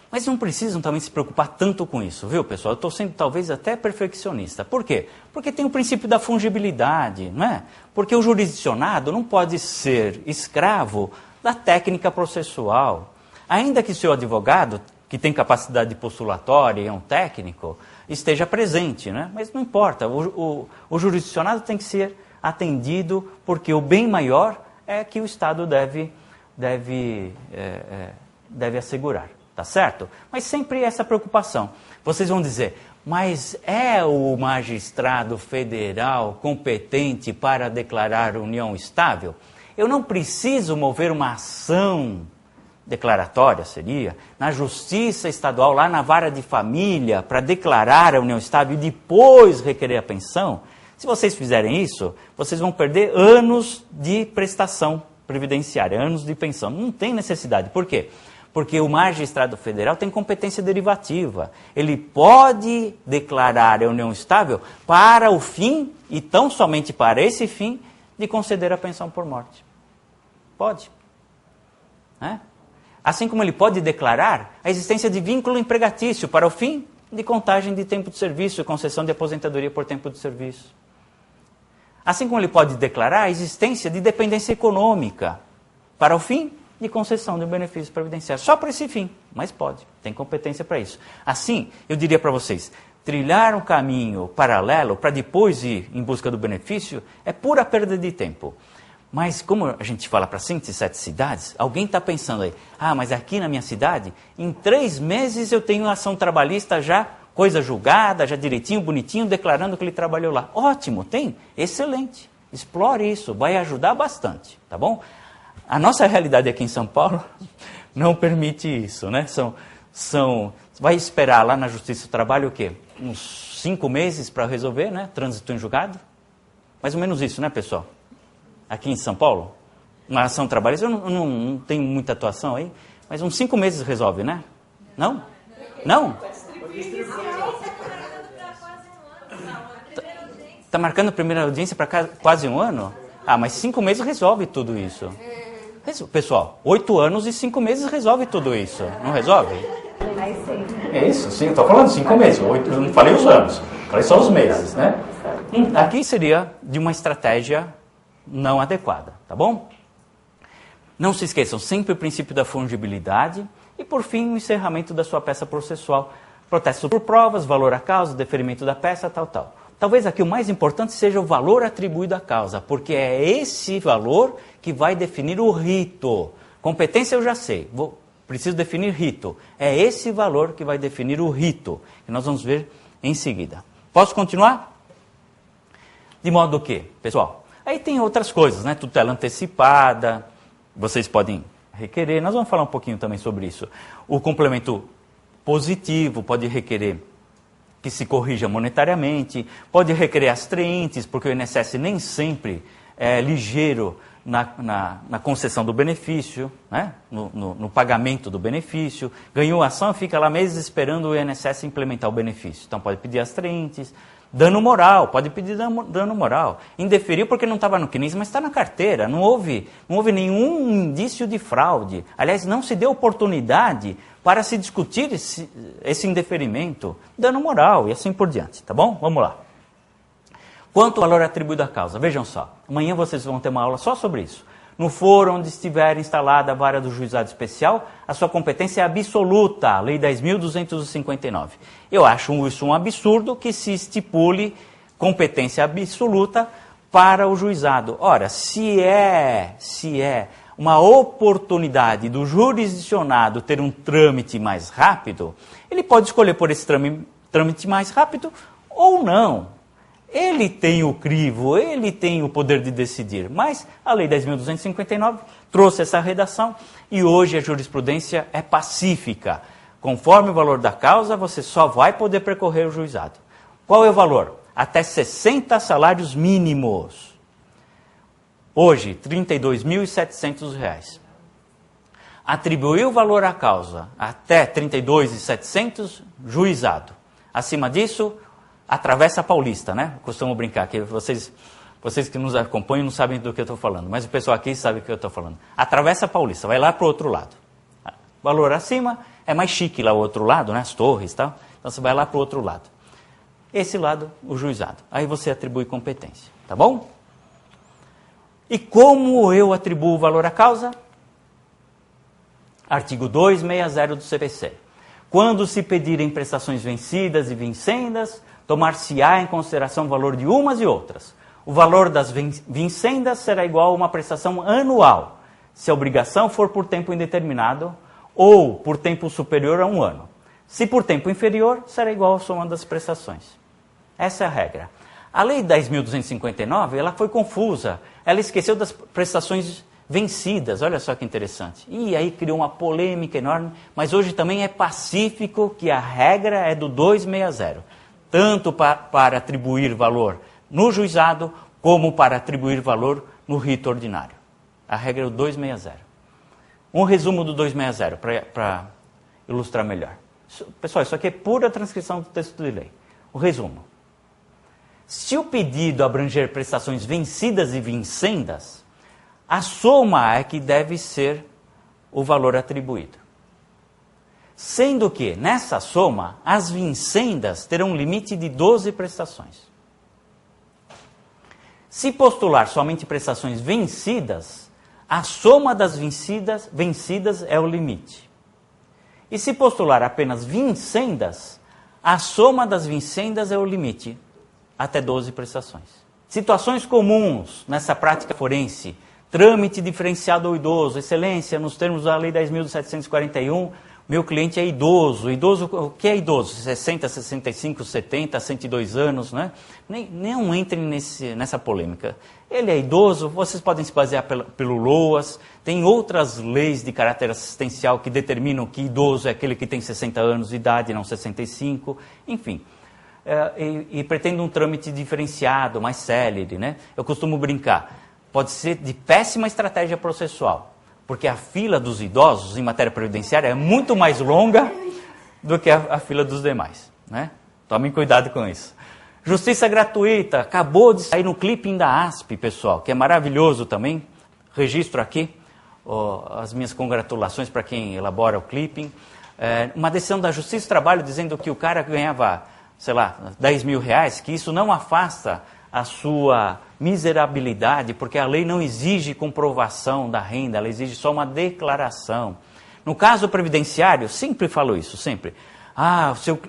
Mas não precisam também se preocupar tanto com isso, viu, pessoal? Eu estou sendo talvez até perfeccionista. Por quê? Porque tem o princípio da fungibilidade, não é? Porque o jurisdicionado não pode ser escravo da técnica processual. Ainda que seu advogado, que tem capacidade postulatória e é um técnico, esteja presente, né? Mas não importa, o jurisdicionado tem que ser atendido, porque o bem maior é que o Estado deve assegurar, tá certo? Mas sempre essa preocupação. Vocês vão dizer, mas é o magistrado federal competente para declarar união estável? Eu não preciso mover uma ação declaratória, seria, na justiça estadual, lá na vara de família, para declarar a união estável e depois requerer a pensão? Se vocês fizerem isso, vocês vão perder anos de prestação previdenciária, anos de pensão. Não tem necessidade. Por quê? Porque o magistrado federal tem competência derivativa. Ele pode declarar a união estável para o fim, e tão somente para esse fim, de conceder a pensão por morte. Pode. Assim como ele pode declarar a existência de vínculo empregatício para o fim de contagem de tempo de serviço e concessão de aposentadoria por tempo de serviço. Assim como ele pode declarar a existência de dependência econômica para o fim de concessão de benefícios previdenciários. Só para esse fim, mas pode, tem competência para isso. Assim, eu diria para vocês, trilhar um caminho paralelo para depois ir em busca do benefício é pura perda de tempo. Mas como a gente fala para 107 cidades, alguém está pensando aí, mas aqui na minha cidade, em 3 meses eu tenho ação trabalhista já, coisa julgada, já direitinho, bonitinho, declarando que ele trabalhou lá. Ótimo, tem? Excelente. Explore isso, vai ajudar bastante, tá bom? A nossa realidade aqui em São Paulo não permite isso, né? Vai esperar lá na Justiça do Trabalho o quê? Uns 5 meses para resolver, né? Trânsito em julgado? Mais ou menos isso, né, pessoal? Aqui em São Paulo, uma ação trabalhista, eu não tenho muita atuação aí, mas uns 5 meses resolve, né? Não? Não? Está marcando a primeira audiência para quase 1 ano? Mas 5 meses resolve tudo isso. Pessoal, 8 anos e 5 meses resolve tudo isso. Não resolve? É isso, sim, estou falando 5 meses. 8, eu não falei os anos, falei só os meses, né? Aqui seria de uma estratégia não adequada, tá bom? Não se esqueçam, sempre o princípio da fungibilidade e, por fim, o encerramento da sua peça processual. Protesto por provas, valor à causa, deferimento da peça, tal. Talvez aqui o mais importante seja o valor atribuído à causa, porque é esse valor que vai definir o rito. Competência eu já sei, preciso definir rito. É esse valor que vai definir o rito, que nós vamos ver em seguida. Posso continuar? De modo que, pessoal, aí tem outras coisas, né? Tutela antecipada, vocês podem requerer, nós vamos falar um pouquinho também sobre isso. O complemento positivo pode requerer que se corrija monetariamente, pode requerer astraentes, porque o INSS nem sempre é ligeiro na concessão do benefício, né? no pagamento do benefício. Ganhou a ação, fica lá meses esperando o INSS implementar o benefício. Então pode pedir astraentes. Dano moral, pode pedir dano moral. Indeferiu porque não estava no CNIS, mas está na carteira. Não houve nenhum indício de fraude. Aliás, não se deu oportunidade para se discutir esse indeferimento. Dano moral e assim por diante, tá bom? Vamos lá. Quanto ao valor atribuído à causa? Vejam só, amanhã vocês vão ter uma aula só sobre isso. No foro onde estiver instalada a vara do juizado especial, a sua competência é absoluta, a Lei 10.259. Eu acho isso um absurdo que se estipule competência absoluta para o juizado. Ora, se é uma oportunidade do jurisdicionado ter um trâmite mais rápido, ele pode escolher por esse trâmite mais rápido ou não. Ele tem o crivo, ele tem o poder de decidir, mas a Lei 10.259 trouxe essa redação e hoje a jurisprudência é pacífica. Conforme o valor da causa, você só vai poder percorrer o juizado. Qual é o valor? Até 60 salários mínimos. Hoje, R$ 32.700. Atribuiu o valor à causa até R$ 32.700, juizado. Acima disso, atravessa a Paulista, né? Costumo brincar que vocês que nos acompanham não sabem do que eu estou falando, mas o pessoal aqui sabe do que eu estou falando. Atravessa a Paulista, vai lá para o outro lado. Valor acima é mais chique lá o outro lado, né? As torres e tal. Então você vai lá para o outro lado. Esse lado, o juizado. Aí você atribui competência, tá bom? E como eu atribuo o valor à causa? Artigo 260 do CPC. Quando se pedirem prestações vencidas e vincendas, tomar-se-á em consideração o valor de umas e outras. O valor das vincendas será igual a uma prestação anual, se a obrigação for por tempo indeterminado ou por tempo superior a 1 ano. Se por tempo inferior, será igual à soma das prestações. Essa é a regra. A Lei 10.259, ela foi confusa. Ela esqueceu das prestações vencidas. Olha só que interessante. E aí criou uma polêmica enorme, mas hoje também é pacífico que a regra é do 260. Tanto para atribuir valor no juizado, como para atribuir valor no rito ordinário. A regra é o 260. Um resumo do 260, para ilustrar melhor. Pessoal, isso aqui é pura transcrição do texto de lei. O resumo. Se o pedido abranger prestações vencidas e vincendas, a soma é que deve ser o valor atribuído. Sendo que, nessa soma, as vincendas terão um limite de 12 prestações. Se postular somente prestações vencidas, a soma das vencidas é o limite. E se postular apenas vincendas, a soma das vincendas é o limite, até 12 prestações. Situações comuns nessa prática forense, Trâmite diferenciado ao idoso. Excelência, nos termos da Lei 10.741, meu cliente é idoso. Idoso, o que é idoso? 60, 65, 70, 102 anos, né? Não entrem nessa polêmica. Ele é idoso, vocês podem se basear pelo LOAS, tem outras leis de caráter assistencial que determinam que idoso é aquele que tem 60 anos de idade, não 65, enfim. E pretende um trâmite diferenciado, mais célere, né? Eu costumo brincar, pode ser de péssima estratégia processual, porque a fila dos idosos em matéria previdenciária é muito mais longa do que a fila dos demais, né? Tomem cuidado com isso. Justiça gratuita, acabou de sair no clipping da ASP, pessoal, que é maravilhoso também. Registro aqui as minhas congratulações para quem elabora o clipping. Uma decisão da Justiça do Trabalho dizendo que o cara ganhava, sei lá, 10 mil reais, que isso não afasta a sua miserabilidade, porque a lei não exige comprovação da renda, ela exige só uma declaração. No caso previdenciário, sempre falo isso, sempre.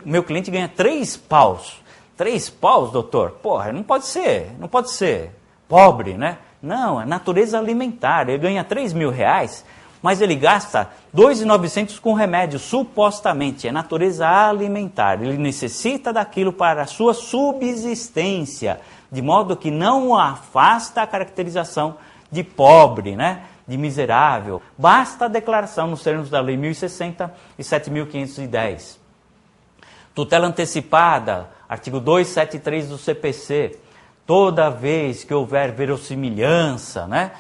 Meu cliente ganha 3 paus. 3 paus, doutor? Porra, não pode ser pobre, né? Não, é natureza alimentar. Ele ganha 3 mil reais, mas ele gasta 2.900 com remédio, supostamente. É natureza alimentar. Ele necessita daquilo para a sua subsistência, de modo que não afasta a caracterização de pobre, né? De miserável. Basta a declaração nos termos da Lei 1060 e 7.510. Tutela antecipada, artigo 273 do CPC. Toda vez que houver verossimilhança, né,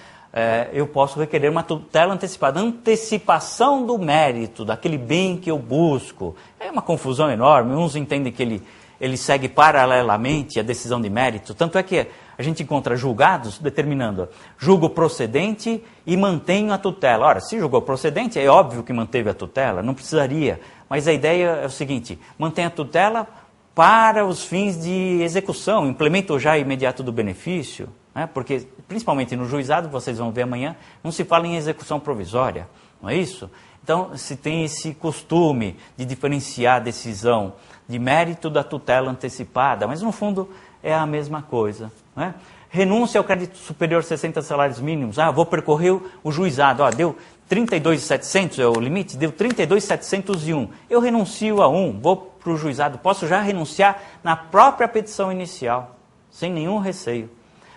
eu posso requerer uma tutela antecipada. Antecipação do mérito, daquele bem que eu busco. É uma confusão enorme. Uns entendem que ele segue paralelamente a decisão de mérito. Tanto é que a gente encontra julgados determinando julgo procedente e mantenho a tutela. Ora, se julgou procedente, é óbvio que manteve a tutela, não precisaria. Mas a ideia é o seguinte, mantém a tutela para os fins de execução, implemento já imediato do benefício, né? Porque, principalmente no juizado, vocês vão ver amanhã, não se fala em execução provisória, não é isso? Então, se tem esse costume de diferenciar a decisão de mérito da tutela antecipada, mas no fundo é a mesma coisa, né? Renúncia ao crédito superior a 60 salários mínimos. Vou percorrer o juizado, deu 32.700 é o limite, deu 32.701. Eu renuncio a vou para o juizado, posso já renunciar na própria petição inicial, sem nenhum receio.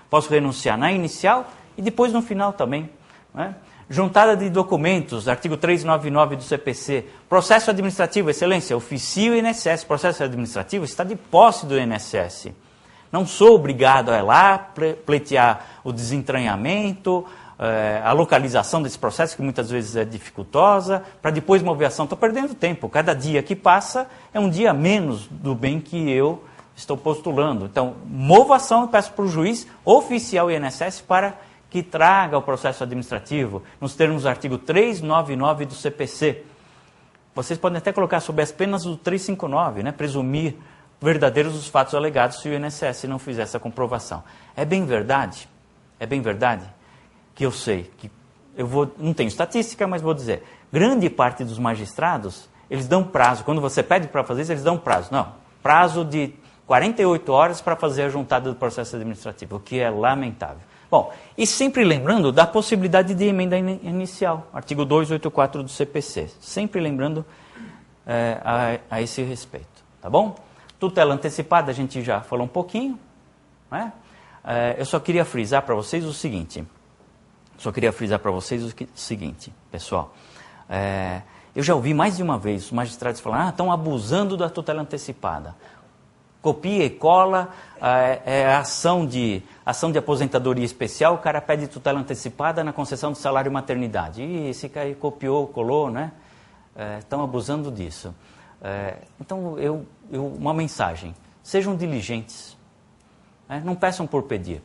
Posso renunciar na inicial e depois no final também, né? Juntada de documentos, artigo 399 do CPC. Processo administrativo, excelência, oficio INSS. Processo administrativo está de posse do INSS. Não sou obrigado a ir lá pleitear o desentranhamento, a localização desse processo, que muitas vezes é dificultosa, para depois mover ação. Estou perdendo tempo. Cada dia que passa é um dia menos do bem que eu estou postulando. Então, movo ação e peço para o juiz oficial INSS para que traga o processo administrativo, nos termos do artigo 399 do CPC. Vocês podem até colocar sob as penas do 359, né? Presumir verdadeiros os fatos alegados se o INSS não fizer essa comprovação. É bem verdade que eu sei, que não tenho estatística, mas vou dizer, grande parte dos magistrados, eles dão prazo, quando você pede para fazer isso, eles dão prazo. Não, prazo de 48 horas para fazer a juntada do processo administrativo, o que é lamentável. Bom, e sempre lembrando da possibilidade de emenda inicial, artigo 284 do CPC, sempre lembrando a esse respeito, tá bom? Tutela antecipada, a gente já falou um pouquinho, né? Eu só queria frisar para vocês o seguinte, pessoal, eu já ouvi mais de uma vez os magistrados falando, estão abusando da tutela antecipada. Copia e cola, ação de aposentadoria especial, o cara pede tutela antecipada na concessão do salário maternidade. Esse cara copiou, colou, né? Estão abusando disso. Então, uma mensagem, sejam diligentes, né? Não peçam por pedir.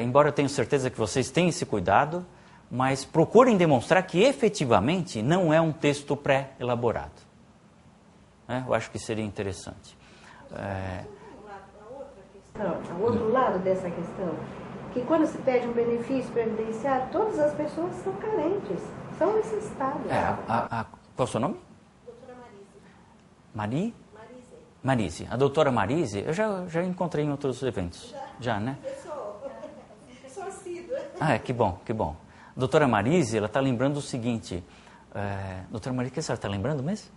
Embora eu tenha certeza que vocês têm esse cuidado, mas procurem demonstrar que efetivamente não é um texto pré-elaborado. Eu acho que seria interessante. O outro lado dessa questão, que quando se pede um benefício previdenciário, todas as pessoas são carentes, são necessitadas. Qual é o seu nome? Doutora Marise. Marise. Marise. A doutora Marise, eu já encontrei em outros eventos. Já, né? Eu sou assídua. Ah, que bom, que bom. A doutora Marise, ela está lembrando o seguinte. Doutora Marise, o que a senhora está lembrando mesmo?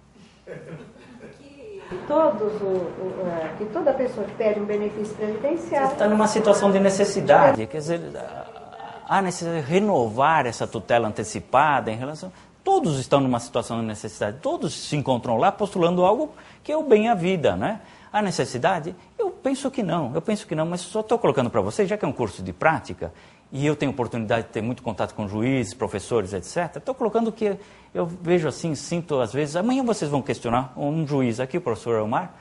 Que toda pessoa que pede um benefício previdenciário... Você está numa situação de necessidade, quer dizer, há necessidade de renovar essa tutela antecipada em relação... Todos estão numa situação de necessidade, todos se encontram lá postulando algo que é o bem à vida, né? Há necessidade? Eu penso que não, mas só estou colocando para vocês, já que é um curso de prática, e eu tenho oportunidade de ter muito contato com juízes, professores, etc., estou colocando que eu vejo assim, sinto às vezes, amanhã vocês vão questionar um juiz aqui, o professor Elmar,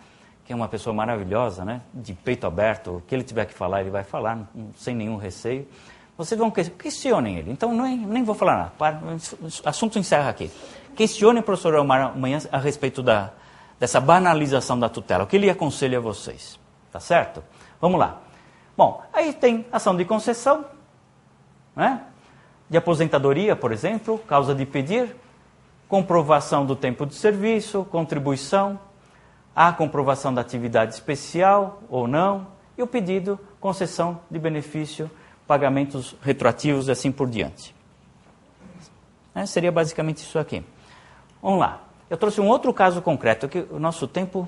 que é uma pessoa maravilhosa, né? De peito aberto, o que ele tiver que falar, ele vai falar, sem nenhum receio. Vocês vão questionem ele. Então, nem vou falar nada. O assunto encerra aqui. Questionem o professor Elmar amanhã a respeito dessa banalização da tutela. O que ele aconselha a vocês. Tá certo? Vamos lá. Bom, aí tem ação de concessão, né? De aposentadoria, por exemplo, causa de pedir, comprovação do tempo de serviço, contribuição, a comprovação da atividade especial ou não, e o pedido, concessão de benefício, pagamentos retroativos e assim por diante. Seria basicamente isso aqui. Vamos lá. Eu trouxe um outro caso concreto, que o nosso tempo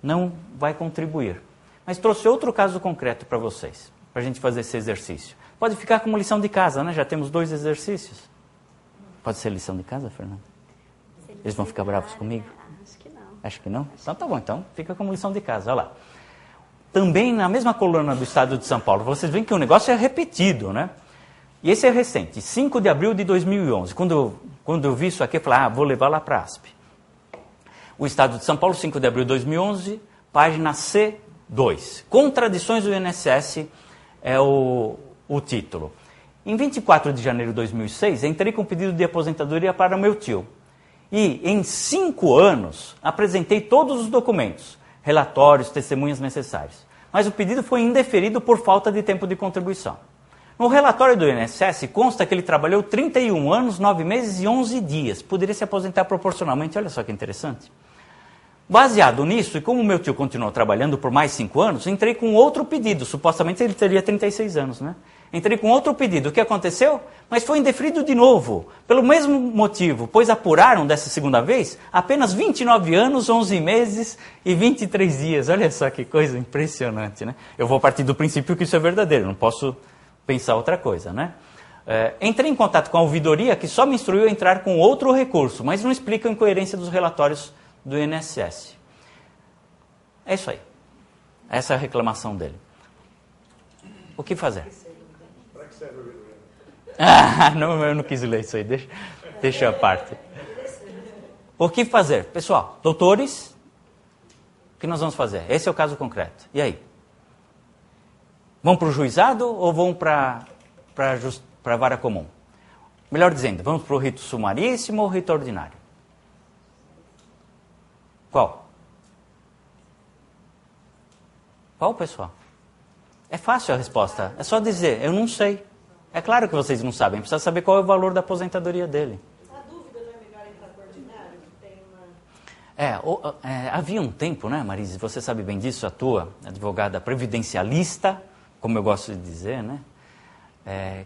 não vai contribuir. Mas trouxe outro caso concreto para vocês, para a gente fazer esse exercício. Pode ficar como lição de casa, né? Já temos 2 exercícios. Pode ser lição de casa, Fernanda? Eles vão ficar bravos comigo? Acho que não. Acho que não? Então tá bom, então fica como lição de casa, olha lá. Também na mesma coluna do Estado de São Paulo, vocês veem que o negócio é repetido, né? E esse é recente, 5 de abril de 2011. Quando eu vi isso aqui, eu falei, vou levar lá para a ASP. O Estado de São Paulo, 5 de abril de 2011, página C2. Contradições do INSS é o título. Em 24 de janeiro de 2006, entrei com pedido de aposentadoria para o meu tio. E, em 5 anos, apresentei todos os documentos, relatórios, testemunhas necessárias. Mas o pedido foi indeferido por falta de tempo de contribuição. No relatório do INSS consta que ele trabalhou 31 anos, 9 meses e 11 dias. Poderia se aposentar proporcionalmente, olha só que interessante. Baseado nisso, e como meu tio continuou trabalhando por mais 5 anos, entrei com outro pedido. Supostamente ele teria 36 anos, né? Entrei com outro pedido. O que aconteceu? Mas foi indeferido de novo, pelo mesmo motivo, pois apuraram dessa segunda vez apenas 29 anos, 11 meses e 23 dias. Olha só que coisa impressionante, né? Eu vou partir do princípio que isso é verdadeiro, não posso pensar outra coisa, né? Entrei em contato com a ouvidoria, que só me instruiu a entrar com outro recurso, mas não explica a incoerência dos relatórios do INSS. É isso aí. Essa é a reclamação dele. O que fazer? Não, eu não quis ler isso aí, deixa a parte. O que fazer? Pessoal, doutores, o que nós vamos fazer? Esse é o caso concreto. E aí? Vão para o juizado ou vão para a vara comum? Melhor dizendo, vamos para o rito sumaríssimo ou rito ordinário? Qual? Qual, pessoal? É fácil a resposta. É só dizer, eu não sei. É claro que vocês não sabem. Precisa saber qual é o valor da aposentadoria dele. A dúvida não é melhor entrar para o ordinário? Havia um tempo, né, Marise? Você sabe bem disso, a tua advogada previdencialista, como eu gosto de dizer, né?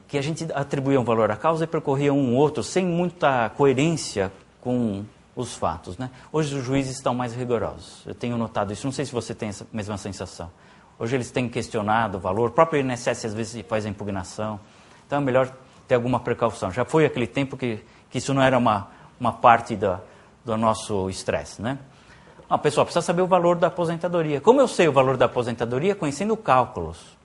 Que a gente atribuía um valor à causa e percorria um outro sem muita coerência com os fatos, né? Hoje os juízes estão mais rigorosos. Eu tenho notado isso. Não sei se você tem essa mesma sensação. Hoje eles têm questionado o valor. O próprio INSS às vezes faz a impugnação. Então é melhor ter alguma precaução. Já foi aquele tempo que isso não era uma parte do nosso estresse, né? Pessoal, precisa saber o valor da aposentadoria. Como eu sei o valor da aposentadoria? Conhecendo cálculos.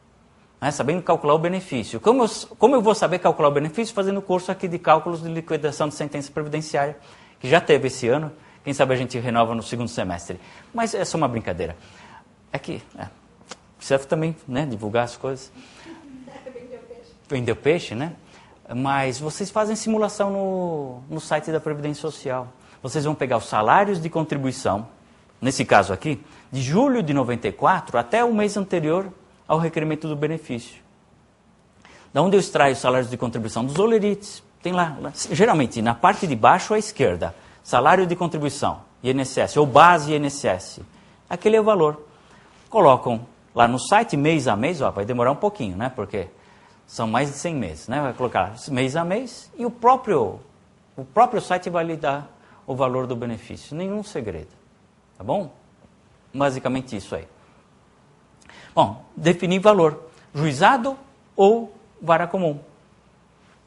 Né? Sabendo calcular o benefício. Como eu vou saber calcular o benefício? Fazendo o curso aqui de cálculos de liquidação de sentença previdenciária, que já teve esse ano. Quem sabe a gente renova no segundo semestre. Mas é só uma brincadeira. Precisa também, né, divulgar as coisas. Vendeu peixe, né? Mas vocês fazem simulação no site da Previdência Social. Vocês vão pegar os salários de contribuição, nesse caso aqui, de julho de 94 até o mês anterior ao requerimento do benefício. Da onde eu extraio os salários de contribuição? Dos olerites. Tem lá, geralmente, na parte de baixo à esquerda, salário de contribuição, INSS, ou base INSS. Aquele é o valor. Colocam lá no site, mês a mês, vai demorar um pouquinho, né? Porque São mais de 100 meses, né? Vai colocar mês a mês e o próprio site vai lhe dar o valor do benefício. Nenhum segredo, tá bom? Basicamente isso aí. Bom, definir valor, juizado ou vara comum.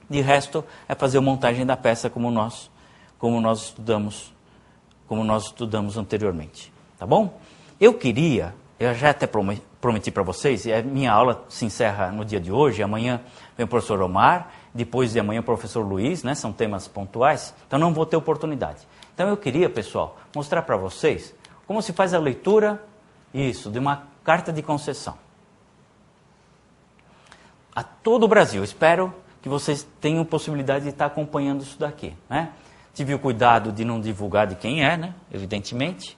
De resto, é fazer a montagem da peça como nós estudamos anteriormente. Tá bom? Eu já até prometi para vocês, e a minha aula se encerra no dia de hoje, amanhã vem o professor Omar, depois de amanhã o professor Luiz, né? São temas pontuais, então não vou ter oportunidade. Então eu queria, pessoal, mostrar para vocês como se faz a leitura, de uma carta de concessão. A todo o Brasil, espero que vocês tenham possibilidade de estar acompanhando isso daqui, né? Tive o cuidado de não divulgar de quem é, né? Evidentemente.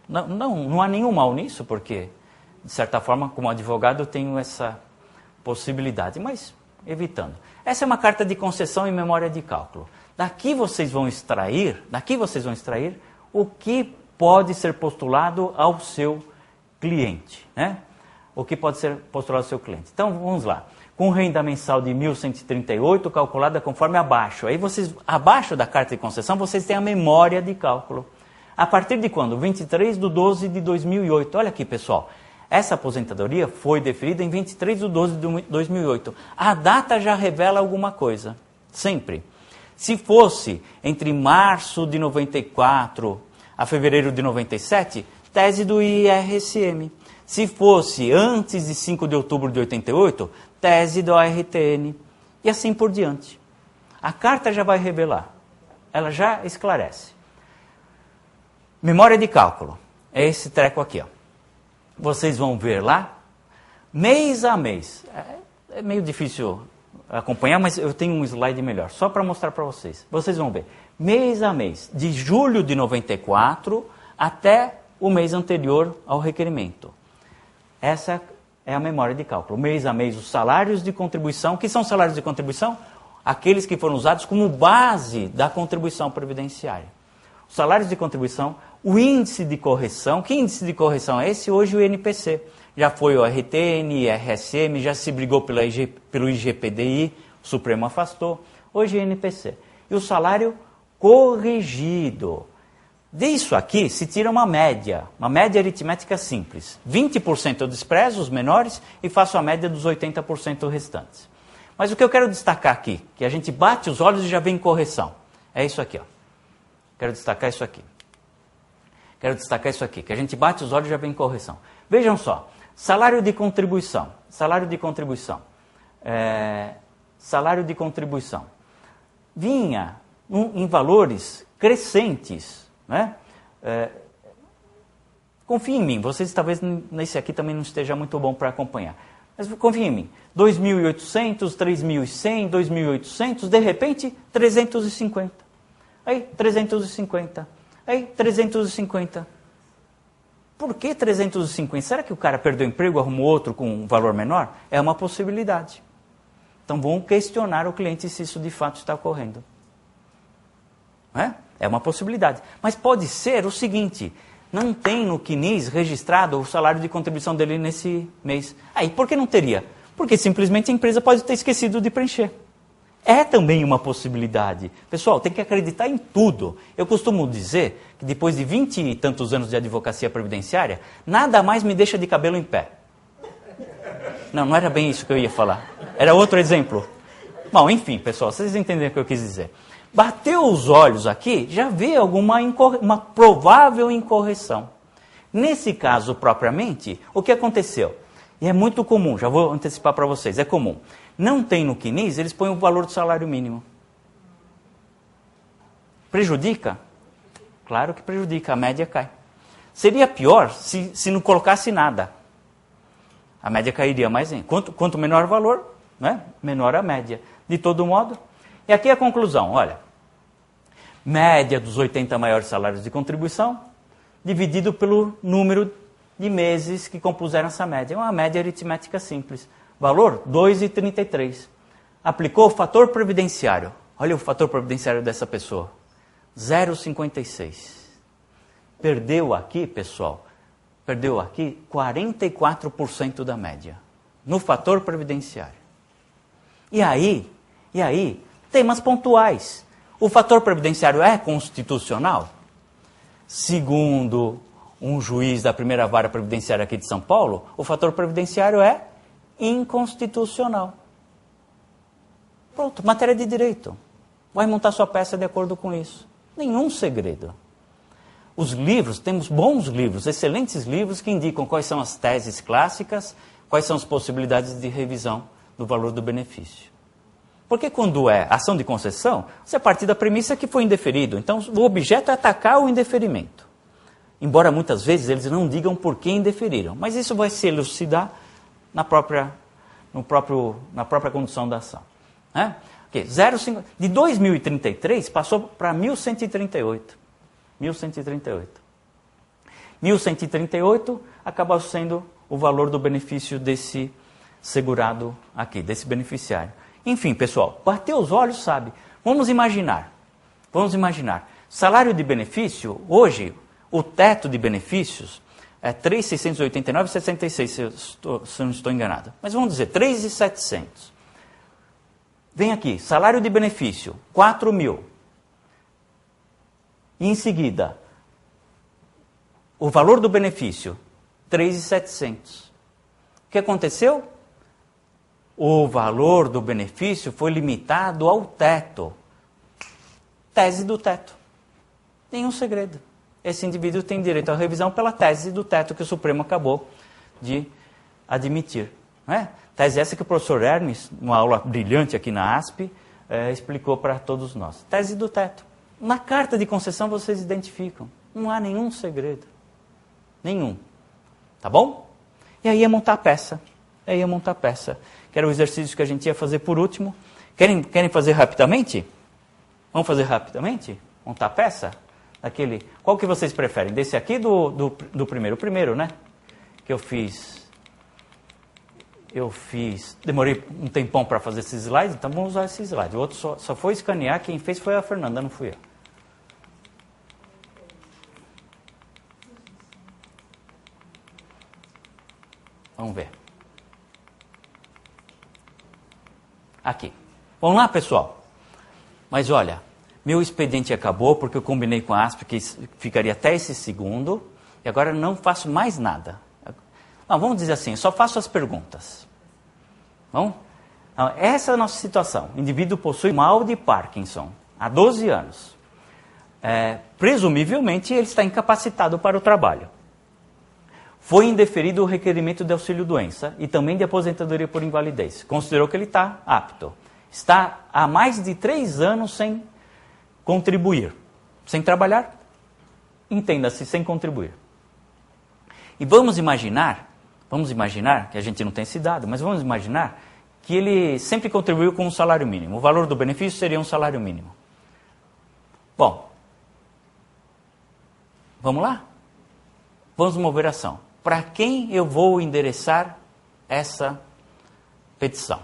Não há nenhum mal nisso, porque, de certa forma, como advogado, eu tenho essa possibilidade, mas evitando. Essa é uma carta de concessão em memória de cálculo. Daqui vocês vão extrair o que pode ser postulado ao seu cliente, né? O que pode ser postulado ao seu cliente. Então, vamos lá. Com renda mensal de 1.138, calculada conforme abaixo. Aí vocês, abaixo da carta de concessão, vocês têm a memória de cálculo. A partir de quando? 23/12/2008. Olha aqui, pessoal. Essa aposentadoria foi deferida em 23/12/2008. A data já revela alguma coisa. Sempre. Se fosse entre março de 94 a fevereiro de 97, tese do IRSM. Se fosse antes de 5 de outubro de 88, tese do ARTN. E assim por diante. A carta já vai revelar. Ela já esclarece. Memória de cálculo. É esse treco aqui, ó. Vocês vão ver lá, mês a mês. É meio difícil acompanhar, mas eu tenho um slide melhor, só para mostrar para vocês. Vocês vão ver, mês a mês, de julho de 94 até o mês anterior ao requerimento. Essa é a memória de cálculo. Mês a mês, os salários de contribuição. O que são salários de contribuição? Aqueles que foram usados como base da contribuição previdenciária. Os salários de contribuição, o índice de correção. Que índice de correção é esse? Hoje o INPC. Já foi o RTN, IRSM, já se brigou pelo IGPDI, o Supremo afastou. Hoje é o INPC. E o salário corrigido. Disso aqui se tira uma média aritmética simples. 20% eu desprezo os menores e faço a média dos 80% restantes. Mas o que eu quero destacar aqui, que a gente bate os olhos e já vem correção, é isso aqui, ó. Quero destacar isso aqui. Que a gente bate os olhos e já vem correção. Vejam só, salário de contribuição. Vinha em valores crescentes, né? Confie em mim, vocês talvez nesse aqui também não esteja muito bom para acompanhar. Mas confie em mim, 2.800, 3.100, 2.800, de repente 350. Aí 350. Aí 350. Por que 350? Será que o cara perdeu o emprego, arrumou outro com um valor menor? É uma possibilidade. Então vamos questionar o cliente se isso de fato está ocorrendo. É uma possibilidade. Mas pode ser o seguinte, não tem no CNIS registrado o salário de contribuição dele nesse mês. Aí por que não teria? Porque simplesmente a empresa pode ter esquecido de preencher. É também uma possibilidade. Pessoal, tem que acreditar em tudo. Eu costumo dizer que depois de 20 e tantos anos de advocacia previdenciária, nada mais me deixa de cabelo em pé. Não era bem isso que eu ia falar. Era outro exemplo. Bom, enfim, pessoal, vocês entenderam o que eu quis dizer. Bateu os olhos aqui, já vê uma provável incorreção. Nesse caso, propriamente, o que aconteceu? E é muito comum, já vou antecipar para vocês, é comum. Não tem no CNIS, eles põem o valor do salário mínimo. Prejudica? Claro que prejudica, a média cai. Seria pior se não colocasse nada. A média cairia mais ainda. Quanto menor o valor, né? Menor a média. De todo modo, e aqui a conclusão, olha. Média dos 80 maiores salários de contribuição, dividido pelo número de meses que compuseram essa média. É uma média aritmética simples. Valor, 2,33. Aplicou o fator previdenciário. Olha o fator previdenciário dessa pessoa. 0,56. Perdeu aqui, pessoal, 44% da média. No fator previdenciário. E aí, temas pontuais. O fator previdenciário é constitucional? Segundo um juiz da primeira vara previdenciária aqui de São Paulo, o fator previdenciário é inconstitucional. Pronto, matéria de direito. Vai montar sua peça de acordo com isso. Nenhum segredo. Os livros, temos bons livros, excelentes livros que indicam quais são as teses clássicas, quais são as possibilidades de revisão do valor do benefício. Porque quando é ação de concessão, você parte da premissa que foi indeferido. Então, o objeto é atacar o indeferimento. Embora muitas vezes eles não digam por que indeferiram. Mas isso vai se elucidar na própria condução da ação. Né? Okay, de 2033 passou para 1138. 1138 acabou sendo o valor do benefício desse segurado aqui, desse beneficiário. Enfim, pessoal, bateu os olhos, sabe? Vamos imaginar. Salário de benefício, hoje, o teto de benefícios é 3.689,66, se eu não estou enganado. Mas vamos dizer, 3.700. Vem aqui, salário de benefício, 4.000. E em seguida, o valor do benefício, 3.700. O que aconteceu? O valor do benefício foi limitado ao teto. Tese do teto. Nenhum segredo. Esse indivíduo tem direito à revisão pela tese do teto que o Supremo acabou de admitir. Não é? Tese essa que o professor Hermes, numa aula brilhante aqui na ASP, explicou para todos nós. Tese do teto. Na carta de concessão vocês identificam. Não há nenhum segredo. Nenhum. Tá bom? E aí é montar a peça. Que era o exercício que a gente ia fazer por último. Querem fazer rapidamente? Vamos fazer rapidamente? Montar a peça? Qual que vocês preferem? Desse aqui do primeiro? O primeiro, né? Que eu fiz. Demorei um tempão para fazer esses slides, então vamos usar esse slide. O outro só foi escanear, quem fez foi a Fernanda, não fui eu. Vamos ver. Aqui. Vamos lá, pessoal? Mas olha, meu expediente acabou porque eu combinei com a ASP que ficaria até esse segundo e agora não faço mais nada. Vamos dizer assim, só faço as perguntas. Bom? Essa é a nossa situação. O indivíduo possui mal de Parkinson há 12 anos. Presumivelmente, ele está incapacitado para o trabalho. Foi indeferido o requerimento de auxílio-doença e também de aposentadoria por invalidez. Considerou que ele está apto. Está há mais de 3 anos sem contribuir. Sem trabalhar, entenda-se, sem contribuir. E vamos imaginar que a gente não tem esse dado, mas vamos imaginar que ele sempre contribuiu com um salário mínimo. O valor do benefício seria um salário mínimo. Bom, vamos lá? Vamos mover a ação. Para quem eu vou endereçar essa petição?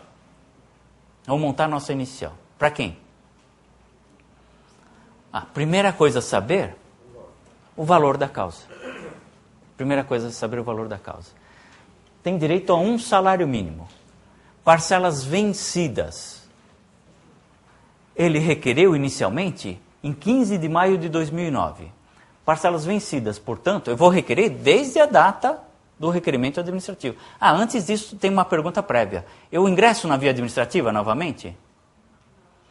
Vamos montar a nossa inicial. Para quem? Primeira coisa a saber, o valor da causa. Primeira coisa a saber, o valor da causa. Tem direito a um salário mínimo. Parcelas vencidas. Ele requereu inicialmente em 15 de maio de 2009. Parcelas vencidas, portanto, eu vou requerer desde a data do requerimento administrativo. Antes disso tem uma pergunta prévia. Eu ingresso na via administrativa novamente?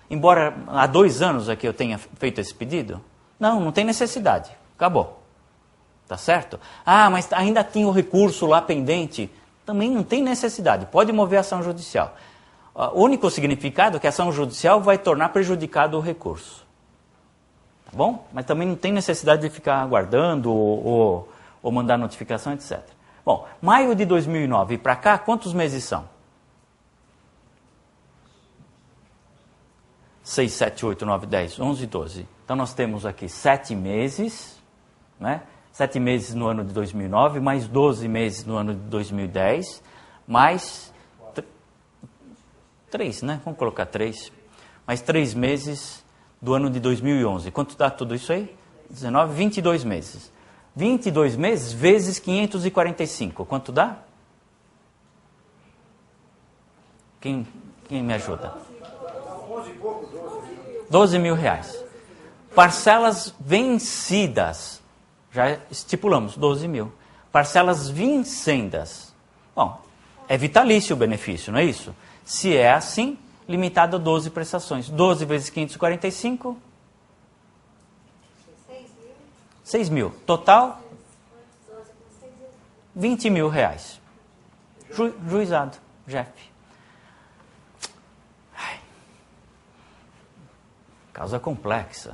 Embora há 2 anos aqui eu tenha feito esse pedido? Não tem necessidade. Acabou. Tá certo? Mas ainda tinha o recurso lá pendente. Também não tem necessidade. Pode mover a ação judicial. O único significado é que a ação judicial vai tornar prejudicado o recurso. Tá bom? Mas também não tem necessidade de ficar aguardando ou mandar notificação, etc. Bom, maio de 2009 para cá, quantos meses são? 6, 7, 8, 9, 10, 11, 12. Então nós temos aqui 7 meses, né? 7 meses no ano de 2009, mais 12 meses no ano de 2010, mais 3, né? Vamos colocar 3. Mais 3 meses do ano de 2011. Quanto dá tudo isso aí? 19, 22 meses. 22 meses vezes 545. Quanto dá? Quem Quem me ajuda? 12 mil reais. Parcelas vencidas. Já estipulamos, 12 mil. Parcelas vincendas. Bom, é vitalício o benefício, não é isso? Se é assim, limitado a 12 prestações. 12 vezes 545... 6 mil. Total? 20 mil reais. Juizado, Jeff. Ai. Causa complexa.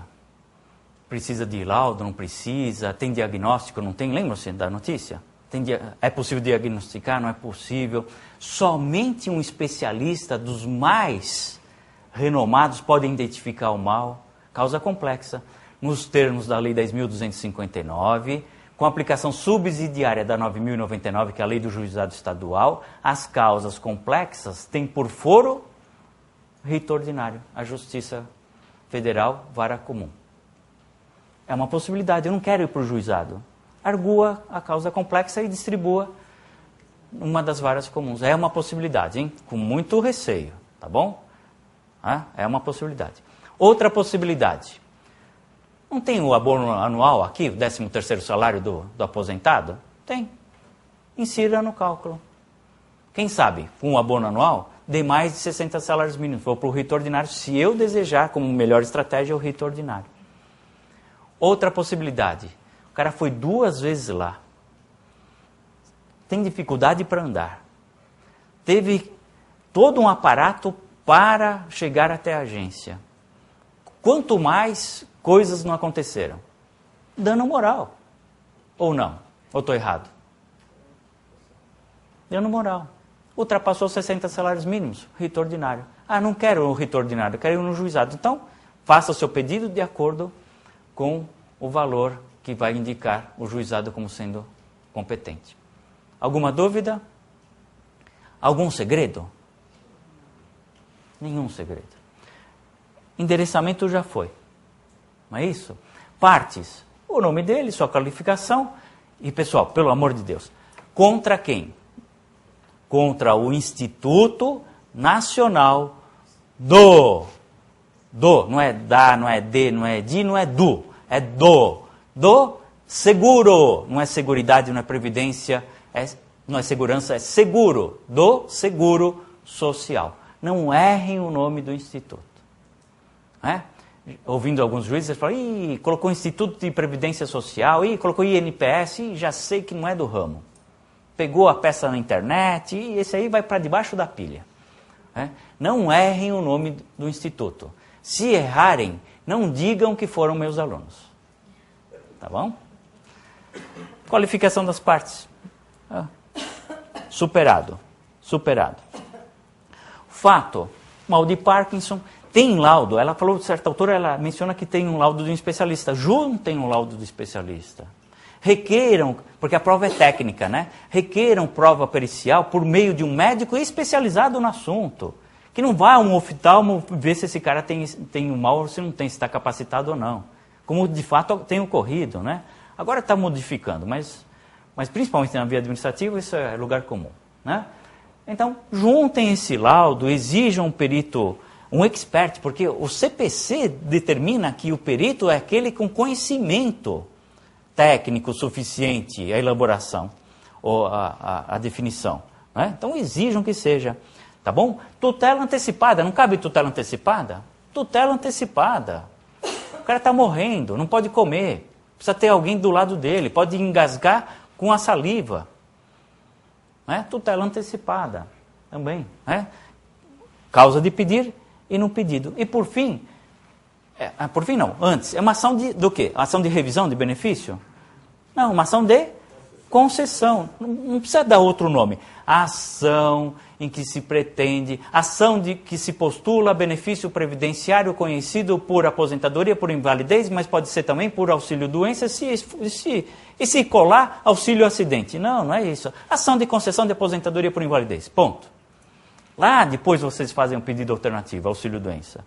Precisa de laudo, não precisa? Tem diagnóstico, não tem? Lembra-se da notícia? É possível diagnosticar, não é possível? Somente um especialista dos mais renomados pode identificar o mal. Causa complexa. Nos termos da Lei 10.259, com a aplicação subsidiária da 9.099, que é a Lei do Juizado Estadual, as causas complexas têm por foro rito ordinário, a Justiça Federal, vara comum. É uma possibilidade, eu não quero ir para o juizado. Argua a causa complexa e distribua uma das varas comuns. É uma possibilidade, hein? Com muito receio, tá bom? É uma possibilidade. Outra possibilidade. Não tem o abono anual aqui, o 13º salário do aposentado? Tem. Insira no cálculo. Quem sabe, com o abono anual, dê mais de 60 salários mínimos. Vou para o rito ordinário, se eu desejar, como melhor estratégia, o rito ordinário. Outra possibilidade. O cara foi 2 vezes lá. Tem dificuldade para andar. Teve todo um aparato para chegar até a agência. Quanto mais coisas não aconteceram. Dano moral. Ou não? Ou estou errado? Dano moral. Ultrapassou 60 salários mínimos. Rito ordinário. Não quero o rito ordinário, quero ir no juizado. Então, faça o seu pedido de acordo com o valor que vai indicar o juizado como sendo competente. Alguma dúvida? Algum segredo? Nenhum segredo. Endereçamento já foi. Não é isso? Partes. O nome dele, sua qualificação. E, pessoal, pelo amor de Deus, contra quem? Contra o Instituto Nacional não é da, não é de, não é de, não é do. É do seguro. Não é seguridade, não é previdência, não é segurança, é seguro. Do Seguro Social. Não errem o nome do Instituto. Ouvindo alguns juízes, eles falam, colocou Instituto de Previdência Social, colocou INPS, já sei que não é do ramo. Pegou a peça na internet, e esse aí vai para debaixo da pilha. Não errem o nome do Instituto. Se errarem, não digam que foram meus alunos. Tá bom? Qualificação das partes. Superado. Fato, mal de Parkinson. Tem laudo, ela falou, de certa altura, ela menciona que tem um laudo de um especialista. Juntem um laudo do especialista. Requeiram, porque a prova é técnica, né? Requeiram prova pericial por meio de um médico especializado no assunto. Que não vá a um oftalmo ver se esse cara tem um mal ou se não tem, se está capacitado ou não. Como de fato tem ocorrido, né? Agora está modificando, mas principalmente na via administrativa isso é lugar comum, né? Então, juntem esse laudo, exijam um perito, um expert, porque o CPC determina que o perito é aquele com conhecimento técnico suficiente, a elaboração ou a definição. Né? Então, exijam que seja. Tá bom? Tutela antecipada. Não cabe tutela antecipada? Tutela antecipada. O cara está morrendo, não pode comer. Precisa ter alguém do lado dele. Pode engasgar com a saliva. Né? Tutela antecipada também. Né? Causa de pedir e no pedido. E por fim, antes, é uma ação do quê? Ação de revisão de benefício? Não, uma ação de concessão. Não precisa dar outro nome. Ação em que se pretende, ação de que se postula benefício previdenciário conhecido por aposentadoria, por invalidez, mas pode ser também por auxílio-doença, e se colar auxílio-acidente. Não é isso. Ação de concessão de aposentadoria por invalidez. Ponto. Lá depois vocês fazem um pedido alternativo, auxílio-doença.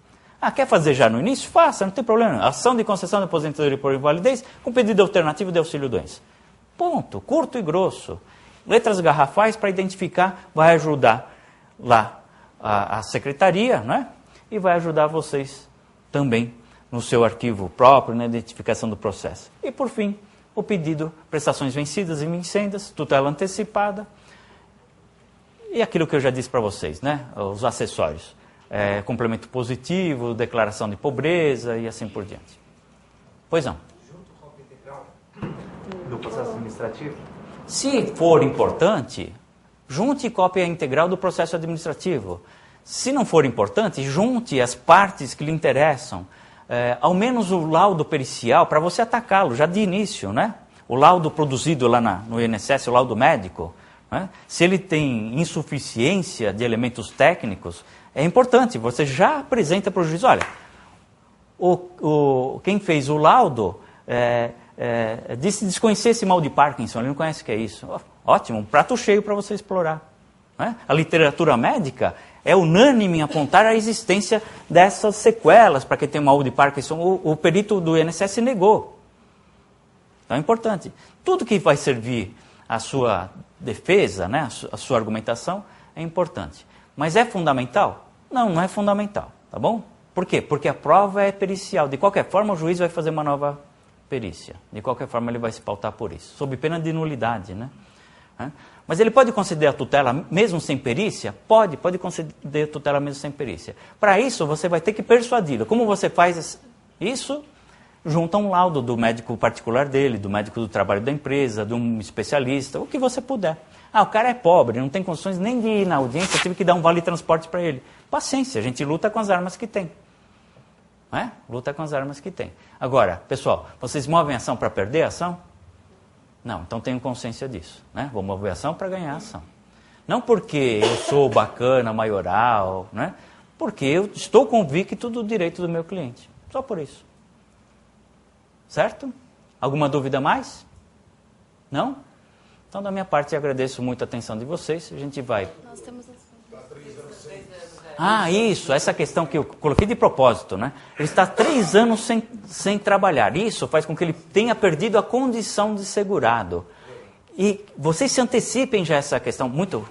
Quer fazer já no início? Faça, não tem problema. Ação de concessão de aposentadoria por invalidez com pedido alternativo de auxílio-doença. Ponto. Curto e grosso. Letras garrafais para identificar vai ajudar lá à secretaria, né? E vai ajudar vocês também no seu arquivo próprio, na identificação do processo. E, por fim, o pedido, prestações vencidas e vincendas, tutela antecipada, e aquilo que eu já disse para vocês, né? Os acessórios, complemento positivo, declaração de pobreza e assim por diante. Pois não. Junto com a integral Do processo administrativo? Se for importante, junte cópia integral do processo administrativo. Se não for importante, junte as partes que lhe interessam. Ao menos o laudo pericial, para você atacá-lo já de início, né? O laudo produzido lá no INSS, o laudo médico, né? Se ele tem insuficiência de elementos técnicos, é importante, você já apresenta para o juiz, olha, quem fez o laudo disse desconhecer esse mal de Parkinson, ele não conhece o que é isso. Ótimo, um prato cheio para você explorar. Né? A literatura médica é unânime em apontar a existência dessas sequelas para quem tem mal de Parkinson. O perito do INSS negou. Então é importante. Tudo que vai servir à sua defesa, né, a sua argumentação, é importante. Mas é fundamental? Não, não é fundamental, tá bom? Por quê? Porque a prova é pericial. De qualquer forma, o juiz vai fazer uma nova perícia. De qualquer forma, ele vai se pautar por isso, sob pena de nulidade, né? Mas ele pode conceder a tutela mesmo sem perícia? Pode conceder a tutela mesmo sem perícia. Para isso, você vai ter que persuadi-lo. Como você faz isso? Junta um laudo do médico particular dele, do médico do trabalho da empresa, de um especialista, o que você puder. O cara é pobre, não tem condições nem de ir na audiência, tive que dar um vale-transporte para ele. Paciência, a gente luta com as armas que tem. Luta com as armas que tem. Agora, pessoal, vocês movem ação para perder a ação? Não, então tenham consciência disso. Né? Vou mover ação para ganhar ação. Não porque eu sou bacana, maioral, né? Porque eu estou convicto do direito do meu cliente. Só por isso. Certo? Alguma dúvida mais? Não? Então, da minha parte, eu agradeço muito a atenção de vocês. A gente vai... Nós temos... Isso, essa questão que eu coloquei de propósito, né? Ele está 3 anos sem trabalhar. Isso faz com que ele tenha perdido a condição de segurado. E vocês se antecipem já essa questão. Muito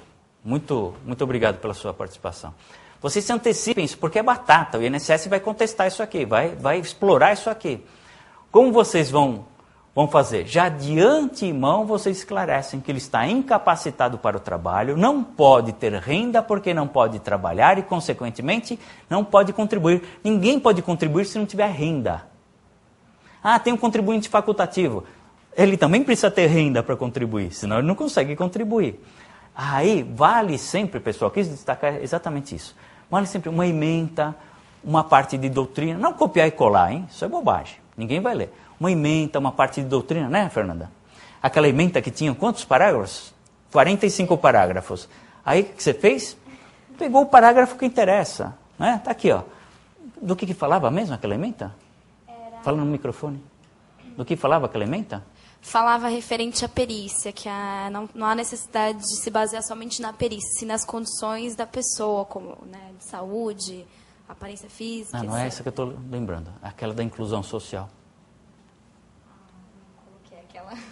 obrigado pela sua participação. Vocês se antecipem isso, porque é batata. O INSS vai contestar isso aqui, vai explorar isso aqui. Como vocês vão fazer? Já de antemão vocês esclarecem que ele está incapacitado para o trabalho, não pode ter renda porque não pode trabalhar e, consequentemente, não pode contribuir. Ninguém pode contribuir se não tiver renda. Tem um contribuinte facultativo. Ele também precisa ter renda para contribuir, senão ele não consegue contribuir. Aí vale sempre, pessoal, quis destacar exatamente isso. Vale sempre uma ementa, uma parte de doutrina, não copiar e colar, hein? Isso é bobagem, ninguém vai ler. Uma ementa, uma parte de doutrina, né, Fernanda? Aquela ementa que tinha quantos parágrafos? 45 parágrafos. Aí o que você fez? Pegou o parágrafo que interessa. Né? Tá aqui, ó. Do que falava mesmo aquela ementa? Fala no microfone. Do que falava aquela ementa? Falava referente à perícia, que não há necessidade de se basear somente na perícia, sim nas condições da pessoa, como de saúde, aparência física. Não é essa que eu estou lembrando. Aquela da inclusão social.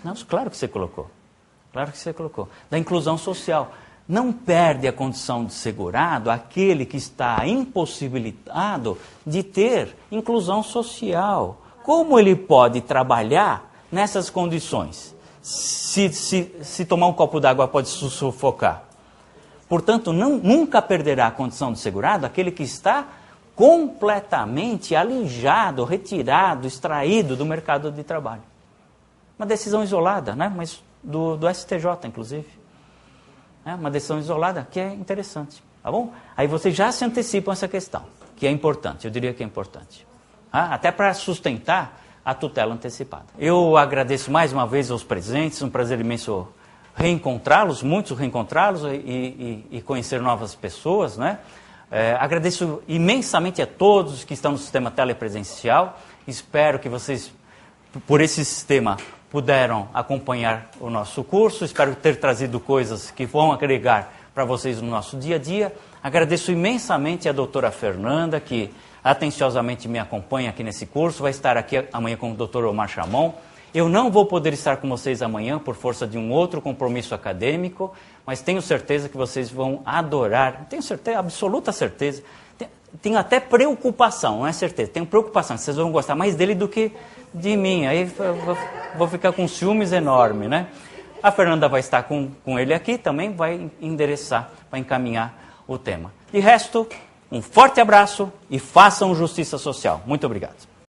Não, claro que você colocou. Claro que você colocou. Da inclusão social. Não perde a condição de segurado aquele que está impossibilitado de ter inclusão social. Como ele pode trabalhar nessas condições? Se tomar um copo d'água pode sufocar. Portanto, nunca perderá a condição de segurado aquele que está completamente alijado, retirado, extraído do mercado de trabalho. Uma decisão isolada, né? Mas do STJ, inclusive. Uma decisão isolada que é interessante. Tá bom? Aí vocês já se antecipam essa questão, que é importante, eu diria que é importante. Até para sustentar a tutela antecipada. Eu agradeço mais uma vez aos presentes, um prazer imenso reencontrá-los, muitos reencontrá-los e conhecer novas pessoas, né? Agradeço imensamente a todos que estão no sistema telepresencial. Espero que vocês, por esse sistema, puderam acompanhar o nosso curso. Espero ter trazido coisas que vão agregar para vocês no nosso dia a dia. Agradeço imensamente a doutora Fernanda, que atenciosamente me acompanha aqui nesse curso. Vai estar aqui amanhã com o doutor Omar Chamon. Eu não vou poder estar com vocês amanhã por força de um outro compromisso acadêmico, mas tenho certeza que vocês vão adorar, tenho certeza, absoluta certeza, tenho até preocupação, não é certeza, tenho preocupação, vocês vão gostar mais dele do que de mim, aí vou ficar com ciúmes enorme, né? A Fernanda vai estar com ele aqui, também vai endereçar, vai encaminhar o tema. De resto, um forte abraço e façam justiça social. Muito obrigado.